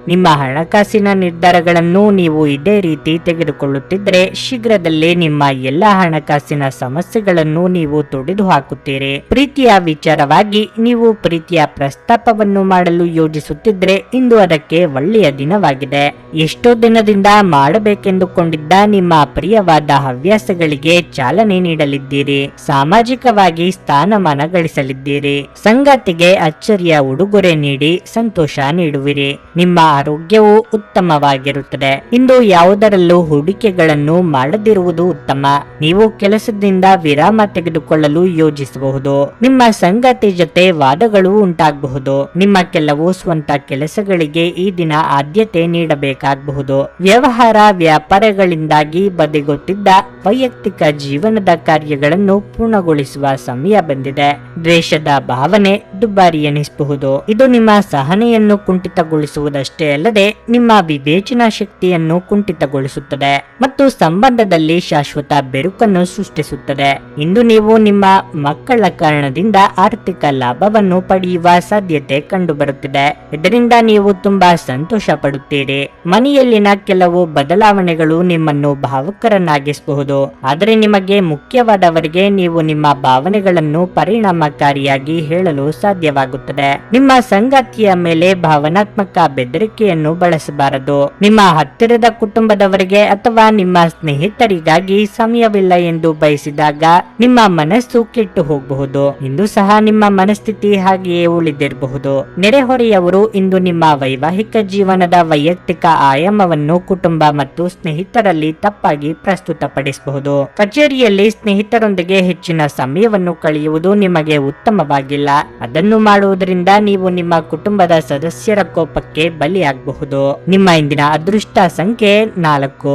ನಿಮ್ಮ ಹಣಕಾಸಿನ ನಿರ್ಧಾರಗಳನ್ನು ನೀವು ಇದೇ ರೀತಿ ತೆಗೆದುಕೊಳ್ಳುತ್ತಿದ್ದರೆ ಶೀಘ್ರದಲ್ಲೇ ನಿಮ್ಮ ಎಲ್ಲ ಹಣಕಾಸಿನ ಸಮಸ್ಯೆಗಳನ್ನು ನೀವು ತೊಡೆದು ಹಾಕುತ್ತೀರಿ. ಪ್ರೀತಿಯ ವಿಚಾರವಾಗಿ ನೀವು ಪ್ರೀತಿಯ ಪ್ರಸ್ತಾಪವನ್ನು ಮಾಡಲು ಯೋಜಿಸುತ್ತಿದ್ದರೆ ಇಂದು ಅದಕ್ಕೆ ಒಳ್ಳೆಯ ದಿನವಾಗಿದೆ. ಎಷ್ಟೋ ದಿನದಿಂದ ಮಾಡಬೇಕೆಂದುಕೊಂಡಿದ್ದ ನಿಮ್ಮ ಪ್ರಿಯವಾದ ಹವ್ಯಾಸಗಳಿಗೆ ಚಾಲನೆ ನೀಡಲಿದ್ದೀರಿ. ಸಾಮಾಜಿಕವಾಗಿ ಸ್ಥಾನಮಾನ ಗಳಿಸಲಿದ್ದೀರಿ. ಸಂಗಾತಿಗೆ ಅಚ್ಚರಿಯ ಉಡುಗೊರೆ ನೀಡಿ ಸಂತೋಷ ನೀಡುವಿರಿ. ನಿಮ್ಮ ಆರೋಗ್ಯವು ಉತ್ತಮವಾಗಿರುತ್ತದೆ. ಇಂದು ಯಾವುದರಲ್ಲೂ ಹೂಡಿಕೆಗಳನ್ನು ಮಾಡದಿರುವುದು ಉತ್ತಮ. ನೀವು ಕೆಲಸದಿಂದ ವಿರಾಮ ತೆಗೆದುಕೊಳ್ಳಲು ಯೋಜಿಸಬಹುದು. ನಿಮ್ಮ ಸಂಗಾತಿ ಜೊತೆ ವಾದಗಳು ಉಂಟಾಗಬಹುದು. ನಿಮ್ಮ ಕೆಲವು ಸ್ವಂತ ಕೆಲಸಗಳಿಗೆ ಈ ದಿನ ಆದ್ಯತೆ ನೀಡಬೇಕಾಗಬಹುದು. ವ್ಯವಹಾರ ವ್ಯಾಪಾರಗಳಿಂದಾಗಿ ಬದಿಗೊತ್ತಿದ್ದ ವೈಯಕ್ತಿಕ ಜೀವನದ ಕಾರ್ಯಗಳನ್ನು ಪೂರ್ಣಗೊಳಿಸುವ ಸಮಯ ಬಂದಿದೆ. ದ್ವೇಷದ ಭಾವನೆ ದುಬಾರಿ ಎನಿಸಬಹುದು. ಇದು ನಿಮ್ಮ ಸಹನೆಯನ್ನು ಕುಂಠಿತಗೊಳಿಸುವುದಷ್ಟೇ ಅಲ್ಲದೆ ನಿಮ್ಮ ವಿವೇಚನಾ ಶಕ್ತಿಯನ್ನು ಕುಂಠಿತಗೊಳಿಸುತ್ತದೆ ಮತ್ತು ಸಂಬಂಧದಲ್ಲಿ ಶಾಶ್ವತ ಬೆರುಕನ್ನು ಸೃಷ್ಟಿಸುತ್ತದೆ. ಇಂದು ನೀವು ನಿಮ್ಮ ಮಕ್ಕಳ ಕಾರಣದಿಂದ ಆರ್ಥಿಕ ಲಾಭವನ್ನು ಪಡೆಯುವ ಸಾಧ್ಯತೆ ಕಂಡುಬರುತ್ತಿದೆ. ಇದರಿಂದ ನೀವು ತುಂಬಾ ಸಂತೋಷ ಪಡುತ್ತೀರಿ. ಮನೆಯಲ್ಲಿನ ಕೆಲವು ಬದಲಾವಣೆಗಳು ನಿಮ್ಮನ್ನು ಭಾವುಕರನ್ನಾಗಿಸಬಹುದು. ಆದರೆ ನಿಮಗೆ ಮುಖ್ಯವಾದವರಿಗೆ ನೀವು ನಿಮ್ಮ ಭಾವನೆಗಳನ್ನು ಪರಿಣಾಮಕಾರಿಯಾಗಿ ಹೇಳಲು ಸಾಧ್ಯವಾಗುತ್ತದೆ. ನಿಮ್ಮ ಸಂಗಾತಿಯ ಮೇಲೆ ಭಾವನಾತ್ಮಕ ಬೆದರಿಕೆಯನ್ನು ಬಳಸಬಾರದು. ನಿಮ್ಮ ಹತ್ತಿರದ ಕುಟುಂಬದವರಿಗೆ ಅಥವಾ ನಿಮ್ಮ ಸ್ನೇಹಿತರಿಗಾಗಿ ಸಮಯವಿಲ್ಲ ಎಂದು ಬಯಸಿದಾಗ ನಿಮ್ಮ ಮನಸ್ಸು ಕೆಟ್ಟು ಹೋಗಬಹುದು. ಇಂದು ಸಹ ನಿಮ್ಮ ಮನಸ್ಥಿತಿ ಹಾಗೆಯೇ ಉಳಿದಿರಬಹುದು. ನೆರೆಹೊರೆಯವರು ಇಂದು ನಿಮ್ಮ ವೈವಾಹಿಕ ಜೀವನದ ವೈಯಕ್ತಿಕ ಆಯಾಮವನ್ನು ಕುಟುಂಬ ಮತ್ತು ಸ್ನೇಹಿತರಲ್ಲಿ ತಪ್ಪಾಗಿ ಪ್ರಸ್ತುತಪಡಿಸಬಹುದು. ಕಚೇರಿಯಲ್ಲಿ ಸ್ನೇಹಿತರೊಂದಿಗೆ ಹೆಚ್ಚಿನ ಸಮಯವನ್ನು ಕಳೆಯುವುದು ನಿಮಗೆ ಉತ್ತಮವಾಗಿಲ್ಲ. ಅದನ್ನು ಮಾಡುವುದರಿಂದ ನೀವು ನಿಮ್ಮ ಕುಟುಂಬದ ಸದಸ್ಯರ ಕೋಪಕ್ಕೆ ಬಲಿಯಾಗಬಹುದು. ನಿಮ್ಮ ಇಂದಿನ ಅದೃಷ್ಟ ಸಂಖ್ಯೆ 4.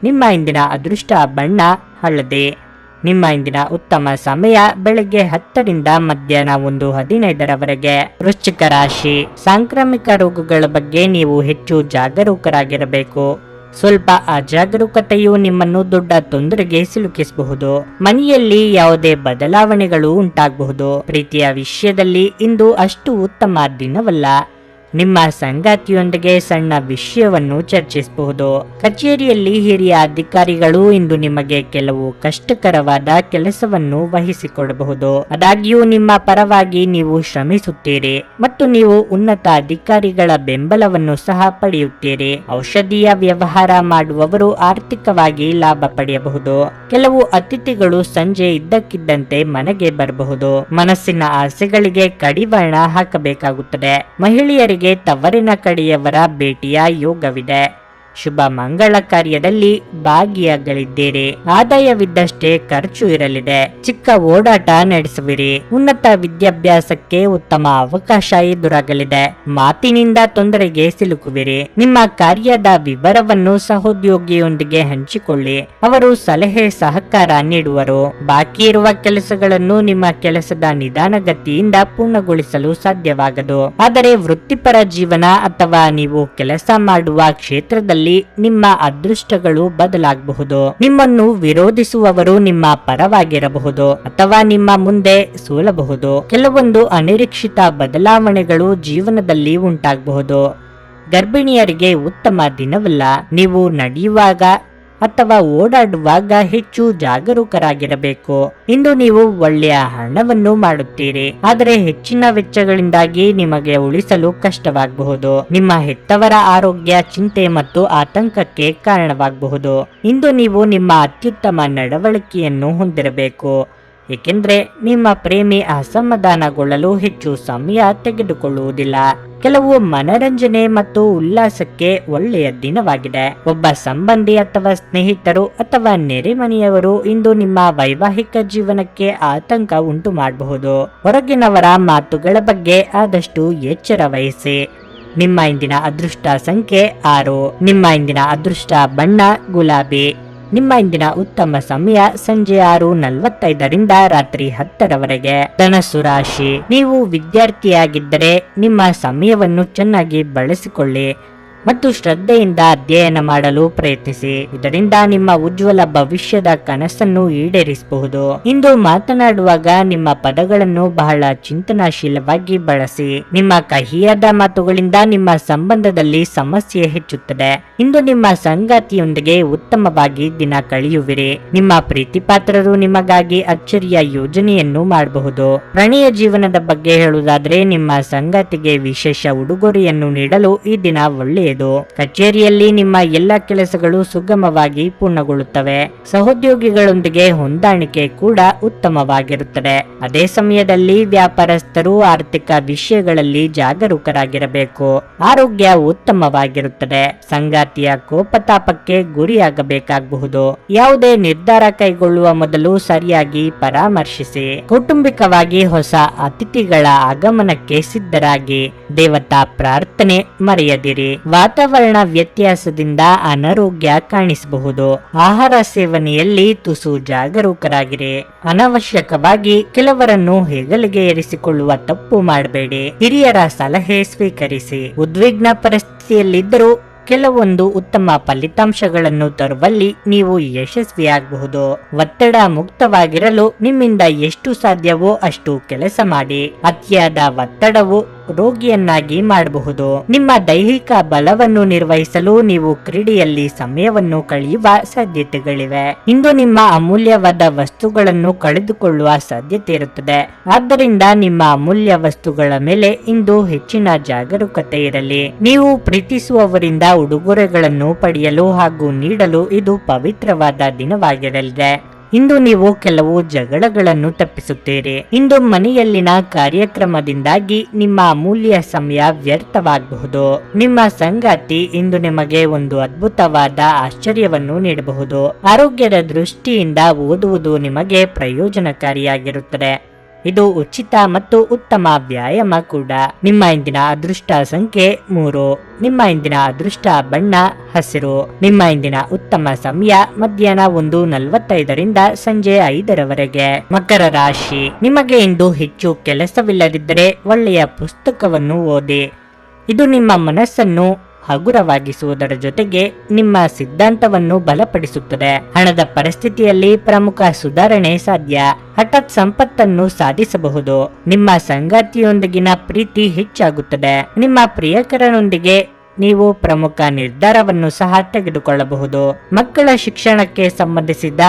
ನಿಮ್ಮ ಇಂದಿನ ಅದೃಷ್ಟ ಬಣ್ಣ ಹಳದಿ. ನಿಮ್ಮ ಇಂದಿನ ಉತ್ತಮ ಸಮಯ ಬೆಳಗ್ಗೆ 10 ರಿಂದ ಮಧ್ಯಾಹ್ನ 1:15 ವೃಶ್ಚಿಕ ರಾಶಿ. ಸಾಂಕ್ರಾಮಿಕ ರೋಗಗಳ ಬಗ್ಗೆ ನೀವು ಹೆಚ್ಚು ಜಾಗರೂಕರಾಗಿರಬೇಕು. ಸ್ವಲ್ಪ ಅಜಾಗರೂಕತೆಯು ನಿಮ್ಮನ್ನು ದೊಡ್ಡ ತೊಂದರೆಗೆ ಸಿಲುಕಿಸಬಹುದು. ಮನೆಯಲ್ಲಿ ಯಾವುದೇ ಬದಲಾವಣೆಗಳು ಉಂಟಾಗಬಹುದು. ಪ್ರೀತಿಯ ವಿಷಯದಲ್ಲಿ ಇಂದು ಅಷ್ಟು ಉತ್ತಮ ದಿನವಲ್ಲ. ನಿಮ್ಮ ಸಂಗಾತಿಯೊಂದಿಗೆ ಸಣ್ಣ ವಿಷಯವನ್ನು ಚರ್ಚಿಸಬಹುದು. ಕಚೇರಿಯಲ್ಲಿ ಹಿರಿಯ ಅಧಿಕಾರಿಗಳು ಇಂದು ನಿಮಗೆ ಕೆಲವು ಕಷ್ಟಕರವಾದ ಕೆಲಸವನ್ನು ವಹಿಸಿಕೊಡಬಹುದು. ಆದಾಗ್ಯೂ ನಿಮ್ಮ ಪರವಾಗಿ ನೀವು ಶ್ರಮಿಸುತ್ತೀರಿ ಮತ್ತು ನೀವು ಉನ್ನತ ಅಧಿಕಾರಿಗಳ ಬೆಂಬಲವನ್ನು ಸಹ ಪಡೆಯುತ್ತೀರಿ. ಔಷಧೀಯ ವ್ಯವಹಾರ ಮಾಡುವವರು ಆರ್ಥಿಕವಾಗಿ ಲಾಭ ಪಡೆಯಬಹುದು. ಕೆಲವು ಅತಿಥಿಗಳು ಸಂಜೆ ಇದ್ದಕ್ಕಿದ್ದಂತೆ ಮನೆಗೆ ಬರಬಹುದು. ಮನಸ್ಸಿನ ಆಸೆಗಳಿಗೆ ಕಡಿವಾಣ ಹಾಕಬೇಕಾಗುತ್ತದೆ. ಮಹಿಳೆಯರಿಗೆ ತವರಿನ ಕಡೆಯವರ ಭೇಟಿಯ ಯೋಗವಿದೆ. ಶುಭ ಮಂಗಳ ಕಾರ್ಯದಲ್ಲಿ ಭಾಗಿಯಾಗಲಿದ್ದೀರಿ. ಆದಾಯವಿದ್ದಷ್ಟೇ ಖರ್ಚು ಇರಲಿದೆ. ಚಿಕ್ಕ ಓಡಾಟ ನಡೆಸುವಿರಿ. ಉನ್ನತ ವಿದ್ಯಾಭ್ಯಾಸಕ್ಕೆ ಉತ್ತಮ ಅವಕಾಶ ಎದುರಾಗಲಿದೆ. ಮಾತಿನಿಂದ ತೊಂದರೆಗೆ ಸಿಲುಕುವಿರಿ. ನಿಮ್ಮ ಕಾರ್ಯದ ವಿವರವನ್ನು ಸಹೋದ್ಯೋಗಿಯೊಂದಿಗೆ ಹಂಚಿಕೊಳ್ಳಿ. ಅವರು ಸಲಹೆ ಸಹಕಾರ ನೀಡುವರು. ಬಾಕಿ ಇರುವ ಕೆಲಸಗಳನ್ನು ನಿಮ್ಮ ಕೆಲಸದ ನಿಧಾನಗತಿಯಿಂದ ಪೂರ್ಣಗೊಳಿಸಲು ಸಾಧ್ಯವಾಗದು. ಆದರೆ ವೃತ್ತಿಪರ ಜೀವನ ಅಥವಾ ನೀವು ಕೆಲಸ ಮಾಡುವ ಕ್ಷೇತ್ರದಲ್ಲಿ ನಿಮ್ಮ ಅದೃಷ್ಟಗಳು ಬದಲಾಗಬಹುದು. ನಿಮ್ಮನ್ನು ವಿರೋಧಿಸುವವರು ನಿಮ್ಮ ಪರವಾಗಿರಬಹುದು ಅಥವಾ ನಿಮ್ಮ ಮುಂದೆ ಸೋಲಬಹುದು. ಕೆಲವೊಂದು ಅನಿರೀಕ್ಷಿತ ಬದಲಾವಣೆಗಳು ಜೀವನದಲ್ಲಿ ಉಂಟಾಗಬಹುದು. ಗರ್ಭಿಣಿಯರಿಗೆ ಉತ್ತಮ ದಿನವಲ್ಲ. ನೀವು ನಡೆಯುವಾಗ ಅಥವಾ ಓಡಾಡುವಾಗ ಹೆಚ್ಚು ಜಾಗರೂಕರಾಗಿರಬೇಕು. ಇಂದು ನೀವು ಒಳ್ಳೆಯ ಹಣವನ್ನು ಮಾಡುತ್ತೀರಿ, ಆದರೆ ಹೆಚ್ಚಿನ ವೆಚ್ಚಗಳಿಂದಾಗಿ ನಿಮಗೆ ಉಳಿಸಲು ಕಷ್ಟವಾಗಬಹುದು. ನಿಮ್ಮ ಹೆತ್ತವರ ಆರೋಗ್ಯ ಚಿಂತೆ ಮತ್ತು ಆತಂಕಕ್ಕೆ ಕಾರಣವಾಗಬಹುದು. ಇಂದು ನೀವು ನಿಮ್ಮ ಅತ್ಯುತ್ತಮ ನಡವಳಿಕೆಯನ್ನು ಹೊಂದಿರಬೇಕು, ಏಕೆಂದರೆ ನಿಮ್ಮ ಪ್ರೇಮಿ ಅಸಮಾಧಾನಗೊಳ್ಳಲು ಹೆಚ್ಚು ಸಮಯ ತೆಗೆದುಕೊಳ್ಳುವುದಿಲ್ಲ. ಕೆಲವು ಮನರಂಜನೆ ಮತ್ತು ಉಲ್ಲಾಸಕ್ಕೆ ಒಳ್ಳೆಯ ದಿನವಾಗಿದೆ. ಒಬ್ಬ ಸಂಬಂಧಿ ಅಥವಾ ಸ್ನೇಹಿತರು ಅಥವಾ ನೆರೆಮನೆಯವರು ಇಂದು ನಿಮ್ಮ ವೈವಾಹಿಕ ಜೀವನಕ್ಕೆ ಆತಂಕ ಉಂಟು ಮಾಡಬಹುದು. ಹೊರಗಿನವರ ಮಾತುಗಳ ಬಗ್ಗೆ ಆದಷ್ಟು ಎಚ್ಚರ ವಹಿಸಿ. ನಿಮ್ಮ ಇಂದಿನ ಅದೃಷ್ಟ ಸಂಖ್ಯೆ 6. ನಿಮ್ಮ ಇಂದಿನ ಅದೃಷ್ಟ ಬಣ್ಣ ಗುಲಾಬಿ. ನಿಮ್ಮ ಇಂದಿನ ಉತ್ತಮ ಸಮಯ ಸಂಜೆ 6:45 ರಾತ್ರಿ 10 ಧನಸ್ಸು ರಾಶಿ. ನೀವು ವಿದ್ಯಾರ್ಥಿಯಾಗಿದ್ದರೆ ನಿಮ್ಮ ಸಮಯವನ್ನು ಚೆನ್ನಾಗಿ ಬಳಸಿಕೊಳ್ಳಿ ಮತ್ತು ಶ್ರದ್ಧೆಯಿಂದ ಅಧ್ಯಯನ ಮಾಡಲು ಪ್ರಯತ್ನಿಸಿ. ಇದರಿಂದ ನಿಮ್ಮ ಉಜ್ವಲ ಭವಿಷ್ಯದ ಕನಸನ್ನು ಈಡೇರಿಸಬಹುದು. ಇಂದು ಮಾತನಾಡುವಾಗ ನಿಮ್ಮ ಪದಗಳನ್ನು ಬಹಳ ಚಿಂತನಾಶೀಲವಾಗಿ ಬಳಸಿ. ನಿಮ್ಮ ಕಹಿಯಾದ ಮಾತುಗಳಿಂದ ನಿಮ್ಮ ಸಂಬಂಧದಲ್ಲಿ ಸಮಸ್ಯೆ ಹೆಚ್ಚುತ್ತದೆ. ಇಂದು ನಿಮ್ಮ ಸಂಗಾತಿಯೊಂದಿಗೆ ಉತ್ತಮವಾಗಿ ದಿನ ಕಳೆಯುವಿರಿ. ನಿಮ್ಮ ಪ್ರೀತಿಪಾತ್ರರು ನಿಮಗಾಗಿ ಅಚ್ಚರಿಯ ಯೋಜನೆಯನ್ನು ಮಾಡಬಹುದು. ಪ್ರಣಯ ಜೀವನದ ಬಗ್ಗೆ ಹೇಳುವುದಾದ್ರೆ ನಿಮ್ಮ ಸಂಗಾತಿಗೆ ವಿಶೇಷ ಉಡುಗೊರೆಯನ್ನು ನೀಡಲು ಈ ದಿನ ಒಳ್ಳೆಯದು. ಕಚೇರಿಯಲ್ಲಿ ನಿಮ್ಮ ಎಲ್ಲ ಕೆಲಸಗಳು ಸುಗಮವಾಗಿ ಪೂರ್ಣಗೊಳ್ಳುತ್ತವೆ. ಸಹೋದ್ಯೋಗಿಗಳೊಂದಿಗೆ ಹೊಂದಾಣಿಕೆ ಕೂಡ ಉತ್ತಮವಾಗಿರುತ್ತದೆ. ಅದೇ ಸಮಯದಲ್ಲಿ ವ್ಯಾಪಾರಸ್ಥರು ಆರ್ಥಿಕ ವಿಷಯಗಳಲ್ಲಿ ಜಾಗರೂಕರಾಗಿರಬೇಕು. ಆರೋಗ್ಯ ಉತ್ತಮವಾಗಿರುತ್ತದೆ. ಸಂಗಾತಿಯ ಕೋಪತಾಪಕ್ಕೆ ಗುರಿಯಾಗಬೇಕಾಗಬಹುದು. ಯಾವುದೇ ನಿರ್ಧಾರ ಕೈಗೊಳ್ಳುವ ಮೊದಲು ಸರಿಯಾಗಿ ಪರಾಮರ್ಶಿಸಿ. ಕೌಟುಂಬಿಕವಾಗಿ ಹೊಸ ಅತಿಥಿಗಳ ಆಗಮನಕ್ಕೆ ಸಿದ್ಧರಾಗಿ. ದೇವತಾ ಪ್ರಾರ್ಥನೆ ಮರೆಯದಿರಿ. ವಾತಾವರಣ ವ್ಯತ್ಯಾಸದಿಂದ ಅನಾರೋಗ್ಯ ಕಾಣಿಸಬಹುದು. ಆಹಾರ ಸೇವನೆಯಲ್ಲಿ ತುಸು ಜಾಗರೂಕರಾಗಿರಿ. ಅನಾವಶ್ಯಕವಾಗಿ ಕೆಲವರನ್ನು ಹೆಗಲಿಗೆ ಏರಿಸಿಕೊಳ್ಳುವ ತಪ್ಪು ಮಾಡಬೇಡಿ. ಹಿರಿಯರ ಸಲಹೆ ಸ್ವೀಕರಿಸಿ. ಉದ್ವಿಗ್ನ ಪರಿಸ್ಥಿತಿಯಲ್ಲಿದ್ದರೂ ಕೆಲವೊಂದು ಉತ್ತಮ ಫಲಿತಾಂಶಗಳನ್ನು ತರುವಲ್ಲಿ ನೀವು ಯಶಸ್ವಿಯಾಗಬಹುದು. ಒತ್ತಡ ಮುಕ್ತವಾಗಿರಲು ನಿಮ್ಮಿಂದ ಎಷ್ಟು ಸಾಧ್ಯವೋ ಅಷ್ಟು ಕೆಲಸ ಮಾಡಿ. ಅತಿಯಾದ ಒತ್ತಡವು ರೋಗಿಯನ್ನಾಗಿ ಮಾಡಬಹುದು. ನಿಮ್ಮ ದೈಹಿಕ ಬಲವನ್ನು ನಿರ್ವಹಿಸಲು ನೀವು ಕ್ರೀಡೆಯಲ್ಲಿ ಸಮಯವನ್ನು ಕಳೆಯುವ ಸಾಧ್ಯತೆಗಳಿವೆ. ಇಂದು ನಿಮ್ಮ ಅಮೂಲ್ಯವಾದ ವಸ್ತುಗಳನ್ನು ಕಳೆದುಕೊಳ್ಳುವ ಸಾಧ್ಯತೆ ಇರುತ್ತದೆ. ಆದ್ದರಿಂದ ನಿಮ್ಮ ಅಮೂಲ್ಯ ವಸ್ತುಗಳ ಮೇಲೆ ಇಂದು ಹೆಚ್ಚಿನ ಜಾಗರೂಕತೆ ಇರಲಿ. ನೀವು ಪ್ರೀತಿಸುವವರಿಂದ ಉಡುಗೊರೆಗಳನ್ನು ಪಡೆಯಲು ಹಾಗೂ ನೀಡಲು ಇದು ಪವಿತ್ರವಾದ ದಿನವಾಗಿರಲಿದೆ. ಇಂದು ನೀವು ಕೆಲವು ಜಗಳಗಳನ್ನು ತಪ್ಪಿಸುತ್ತೀರಿ. ಇಂದು ಮನೆಯಲ್ಲಿನ ಕಾರ್ಯಕ್ರಮದಿಂದಾಗಿ ನಿಮ್ಮ ಅಮೂಲ್ಯ ಸಮಯ ವ್ಯರ್ಥವಾಗಬಹುದು. ನಿಮ್ಮ ಸಂಗಾತಿ ಇಂದು ನಿಮಗೆ ಒಂದು ಅದ್ಭುತವಾದ ಆಶ್ಚರ್ಯವನ್ನು ನೀಡಬಹುದು. ಆರೋಗ್ಯದ ದೃಷ್ಟಿಯಿಂದ ಓದುವುದು ನಿಮಗೆ ಪ್ರಯೋಜನಕಾರಿಯಾಗಿರುತ್ತದೆ. ಇದು ಉಚಿತ ಮತ್ತು ಉತ್ತಮ ವ್ಯಾಯಾಮ ಕೂಡ. ನಿಮ್ಮ ಇಂದಿನ ಅದೃಷ್ಟ ಸಂಖ್ಯೆ 3. ನಿಮ್ಮ ಇಂದಿನ ಅದೃಷ್ಟ ಬಣ್ಣ ಹಸಿರು. ನಿಮ್ಮ ಇಂದಿನ ಉತ್ತಮ ಸಮಯ ಮಧ್ಯಾಹ್ನ 1:45 ಸಂಜೆ 5 ಮಕರ ರಾಶಿ. ನಿಮಗೆ ಇಂದು ಹೆಚ್ಚು ಕೆಲಸವಿಲ್ಲದಿದ್ದರೆ ಒಳ್ಳೆಯ ಪುಸ್ತಕವನ್ನು ಓದಿ. ಇದು ನಿಮ್ಮ ಮನಸ್ಸನ್ನು ಹಗುರವಾಗಿಸುವುದರ ಜೊತೆಗೆ ನಿಮ್ಮ ಸಿದ್ಧಾಂತವನ್ನು ಬಲಪಡಿಸುತ್ತದೆ. ಹಣದ ಪರಿಸ್ಥಿತಿಯಲ್ಲಿ ಪ್ರಮುಖ ಸುಧಾರಣೆ ಸಾಧ್ಯ. ಹಠಾತ್ ಸಂಪತ್ತನ್ನು ಸಾಧಿಸಬಹುದು. ನಿಮ್ಮ ಸಂಗಾತಿಯೊಂದಿಗಿನ ಪ್ರೀತಿ ಹೆಚ್ಚಾಗುತ್ತದೆ. ನಿಮ್ಮ ಪ್ರಿಯಕರನೊಂದಿಗೆ ನೀವು ಪ್ರಮುಖ ನಿರ್ಧಾರವನ್ನು ಸಹ ತೆಗೆದುಕೊಳ್ಳಬಹುದು. ಮಕ್ಕಳ ಶಿಕ್ಷಣಕ್ಕೆ ಸಂಬಂಧಿಸಿದ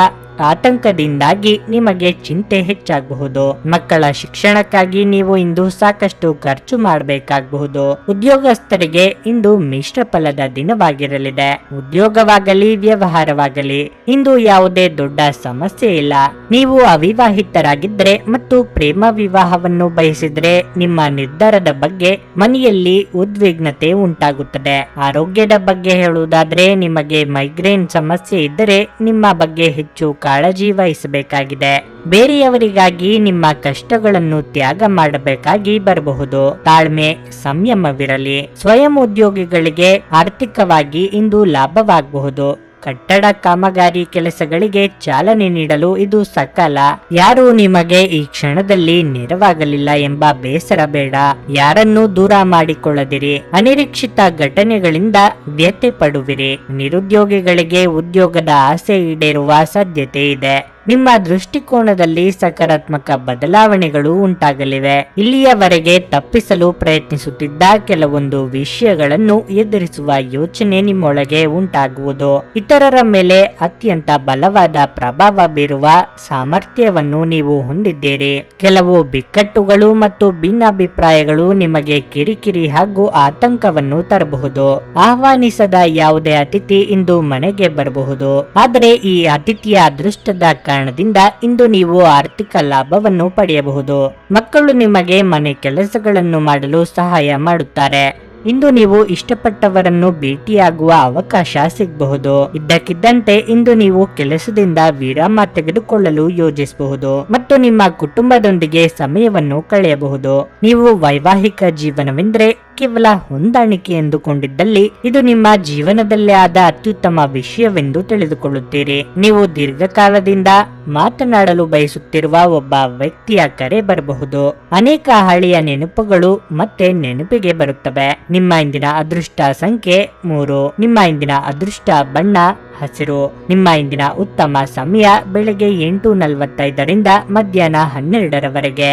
ಆತಂಕದಿಂದಾಗಿ ನಿಮಗೆ ಚಿಂತೆ ಹೆಚ್ಚಾಗಬಹುದು. ಮಕ್ಕಳ ಶಿಕ್ಷಣಕ್ಕಾಗಿ ನೀವು ಇಂದು ಸಾಕಷ್ಟು ಖರ್ಚು ಮಾಡಬೇಕಾಗಬಹುದು. ಉದ್ಯೋಗಸ್ಥರಿಗೆ ಇಂದು ಮಿಶ್ರ ಫಲದ ದಿನವಾಗಿರಲಿದೆ. ಉದ್ಯೋಗವಾಗಲಿ ವ್ಯವಹಾರವಾಗಲಿ ಇಂದು ಯಾವುದೇ ದೊಡ್ಡ ಸಮಸ್ಯೆ ಇಲ್ಲ. ನೀವು ಅವಿವಾಹಿತರಾಗಿದ್ದರೆ ಮತ್ತು ಪ್ರೇಮ ವಿವಾಹವನ್ನು ಬಯಸಿದ್ರೆ ನಿಮ್ಮ ನಿರ್ಧಾರದ ಬಗ್ಗೆ ಮನೆಯಲ್ಲಿ ಉದ್ವಿಗ್ನತೆ ಉಂಟಾಗುತ್ತದೆ. ಆರೋಗ್ಯದ ಬಗ್ಗೆ ಹೇಳುವುದಾದ್ರೆ, ನಿಮಗೆ ಮೈಗ್ರೇನ್ ಸಮಸ್ಯೆ ಇದ್ದರೆ ನಿಮ್ಮ ಬಗ್ಗೆ ಹೆಚ್ಚು ಕಾಳಜಿ ವಹಿಸಬೇಕಾಗಿದೆ. ಬೇರೆಯವರಿಗಾಗಿ ನಿಮ್ಮ ಕಷ್ಟಗಳನ್ನು ತ್ಯಾಗ ಮಾಡಬೇಕಾಗಿ ಬರಬಹುದು. ತಾಳ್ಮೆ, ಸಂಯಮವಿರಲಿ. ಸ್ವಯಂ ಉದ್ಯೋಗಿಗಳಿಗೆ ಆರ್ಥಿಕವಾಗಿ ಇಂದು ಲಾಭವಾಗಬಹುದು. ಕಟ್ಟಡ ಕಾಮಗಾರಿ ಕೆಲಸಗಳಿಗೆ ಚಾಲನೆ ನೀಡಲು ಇದು ಸಕಾಲ. ಯಾರು ನಿಮಗೆ ಈ ಕ್ಷಣದಲ್ಲಿ ನೆರವಾಗಲಿಲ್ಲ ಎಂಬ ಬೇಸರ ಬೇಡ. ಯಾರನ್ನೂ ದೂರ ಮಾಡಿಕೊಳ್ಳದಿರಿ. ಅನಿರೀಕ್ಷಿತ ಘಟನೆಗಳಿಂದ ವ್ಯಥೆ ಪಡುವಿರಿ. ನಿರುದ್ಯೋಗಿಗಳಿಗೆ ಉದ್ಯೋಗದ ಆಸೆ ಈಡೇರುವ ಸಾಧ್ಯತೆ ಇದೆ. ನಿಮ್ಮ ದೃಷ್ಟಿಕೋನದಲ್ಲಿ ಸಕಾರಾತ್ಮಕ ಬದಲಾವಣೆಗಳು ಉಂಟಾಗಲಿವೆ. ಇಲ್ಲಿಯವರೆಗೆ ತಪ್ಪಿಸಲು ಪ್ರಯತ್ನಿಸುತ್ತಿದ್ದ ಕೆಲವೊಂದು ವಿಷಯಗಳನ್ನು ಎದುರಿಸುವ ಯೋಚನೆ ನಿಮ್ಮೊಳಗೆ ಉಂಟಾಗುವುದು. ಇತರರ ಮೇಲೆ ಅತ್ಯಂತ ಬಲವಾದ ಪ್ರಭಾವ ಬೀರುವ ಸಾಮರ್ಥ್ಯವನ್ನು ನೀವು ಹೊಂದಿದ್ದೀರಿ. ಕೆಲವು ಬಿಕ್ಕಟ್ಟುಗಳು ಮತ್ತು ಭಿನ್ನಾಭಿಪ್ರಾಯಗಳು ನಿಮಗೆ ಕಿರಿಕಿರಿ ಹಾಗೂ ಆತಂಕವನ್ನು ತರಬಹುದು. ಆಹ್ವಾನಿಸದ ಯಾವುದೇ ಅತಿಥಿ ಇಂದು ಮನೆಗೆ ಬರಬಹುದು. ಆದರೆ ಈ ಅತಿಥಿಯ ಅದೃಷ್ಟದ ಕಾರಣದಿಂದ ಇಂದು ನೀವು ಆರ್ಥಿಕ ಲಾಭವನ್ನು ಪಡೆಯಬಹುದು. ಮಕ್ಕಳು ನಿಮಗೆ ಮನೆ ಕೆಲಸಗಳನ್ನು ಮಾಡಲು ಸಹಾಯ ಮಾಡುತ್ತಾರೆ. ಇಂದು ನೀವು ಇಷ್ಟಪಟ್ಟವರನ್ನು ಭೇಟಿಯಾಗುವ ಅವಕಾಶ ಸಿಗಬಹುದು. ಇದ್ದಕ್ಕಿದ್ದಂತೆ ಇಂದು ನೀವು ಕೆಲಸದಿಂದ ವಿರಾಮ ತೆಗೆದುಕೊಳ್ಳಲು ಯೋಜಿಸಬಹುದು ಮತ್ತು ನಿಮ್ಮ ಕುಟುಂಬದೊಂದಿಗೆ ಸಮಯವನ್ನು ಕಳೆಯಬಹುದು. ನೀವು ವೈವಾಹಿಕ ಜೀವನವೆಂದರೆ ಕೇವಲ ಹೊಂದಾಣಿಕೆ ಎಂದುಕೊಂಡಿದ್ದಲ್ಲಿ ಇದು ನಿಮ್ಮ ಜೀವನದಲ್ಲೇ ಆದ ಅತ್ಯುತ್ತಮ ವಿಷಯವೆಂದು ತಿಳಿದುಕೊಳ್ಳುತ್ತೀರಿ. ನೀವು ದೀರ್ಘಕಾಲದಿಂದ ಮಾತನಾಡಲು ಬಯಸುತ್ತಿರುವ ಒಬ್ಬ ವ್ಯಕ್ತಿಯ ಕರೆ ಬರಬಹುದು. ಅನೇಕ ಹಳೆಯ ನೆನಪುಗಳು ಮತ್ತೆ ನೆನಪಿಗೆ ಬರುತ್ತವೆ. ನಿಮ್ಮ ಇಂದಿನ ಅದೃಷ್ಟ ಸಂಖ್ಯೆ 3. ನಿಮ್ಮ ಇಂದಿನ ಅದೃಷ್ಟ ಬಣ್ಣ ಹಸಿರು. ನಿಮ್ಮ ಇಂದಿನ ಉತ್ತಮ ಸಮಯ ಬೆಳಗ್ಗೆ 8:45ರಿಂದ ಮಧ್ಯಾಹ್ನ 12ರವರೆಗೆ.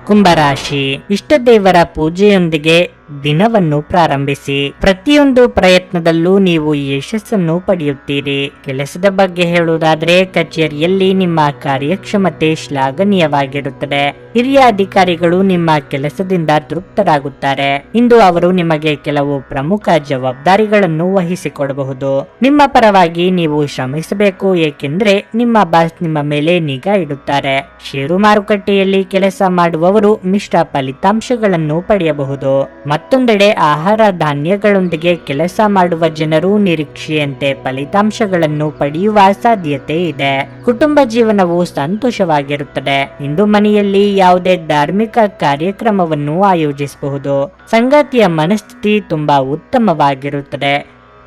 ಕುಂಭರಾಶಿ. ಇಷ್ಟ ದೇವರ ಪೂಜೆಯೊಂದಿಗೆ ದಿನವನ್ನು ಪ್ರಾರಂಭಿಸಿ. ಪ್ರತಿಯೊಂದು ಪ್ರಯತ್ನದಲ್ಲೂ ನೀವು ಯಶಸ್ಸನ್ನು ಪಡೆಯುತ್ತೀರಿ. ಕೆಲಸದ ಬಗ್ಗೆ ಹೇಳುವುದಾದ್ರೆ, ಕಚೇರಿಯಲ್ಲಿ ನಿಮ್ಮ ಕಾರ್ಯಕ್ಷಮತೆ ಶ್ಲಾಘನೀಯವಾಗಿರುತ್ತದೆ. ಹಿರಿಯ ಅಧಿಕಾರಿಗಳು ನಿಮ್ಮ ಕೆಲಸದಿಂದ ತೃಪ್ತರಾಗುತ್ತಾರೆ. ಇಂದು ಅವರು ನಿಮಗೆ ಕೆಲವು ಪ್ರಮುಖ ಜವಾಬ್ದಾರಿಗಳನ್ನು ವಹಿಸಿಕೊಡಬಹುದು. ನಿಮ್ಮ ಪರವಾಗಿ ನೀವು ಶ್ರಮಿಸಬೇಕು, ಏಕೆಂದ್ರೆ ನಿಮ್ಮ ಬಾಸ್ ನಿಮ್ಮ ಮೇಲೆ ನಿಗಾ ಇಡುತ್ತಾರೆ. ಷೇರು ಮಾರುಕಟ್ಟೆಯಲ್ಲಿ ಕೆಲಸ ಮಾಡುವವರು ಮಿಶ್ರ ಫಲಿತಾಂಶಗಳನ್ನು ಪಡೆಯಬಹುದು. ಮತ್ತೊಂದೆಡೆ ಆಹಾರ ಧಾನ್ಯಗಳೊಂದಿಗೆ ಕೆಲಸ ಮಾಡುವ ಜನರು ನಿರೀಕ್ಷೆಯಂತೆ ಫಲಿತಾಂಶಗಳನ್ನು ಪಡೆಯುವ ಸಾಧ್ಯತೆ ಇದೆ. ಕುಟುಂಬ ಜೀವನವು ಸಂತೋಷವಾಗಿರುತ್ತದೆ. ಇಂದು ಮನೆಯಲ್ಲಿ ಯಾವುದೇ ಧಾರ್ಮಿಕ ಕಾರ್ಯಕ್ರಮವನ್ನು ಆಯೋಜಿಸಬಹುದು. ಸಂಗಾತಿಯ ಮನಸ್ಥಿತಿ ತುಂಬಾ ಉತ್ತಮವಾಗಿರುತ್ತದೆ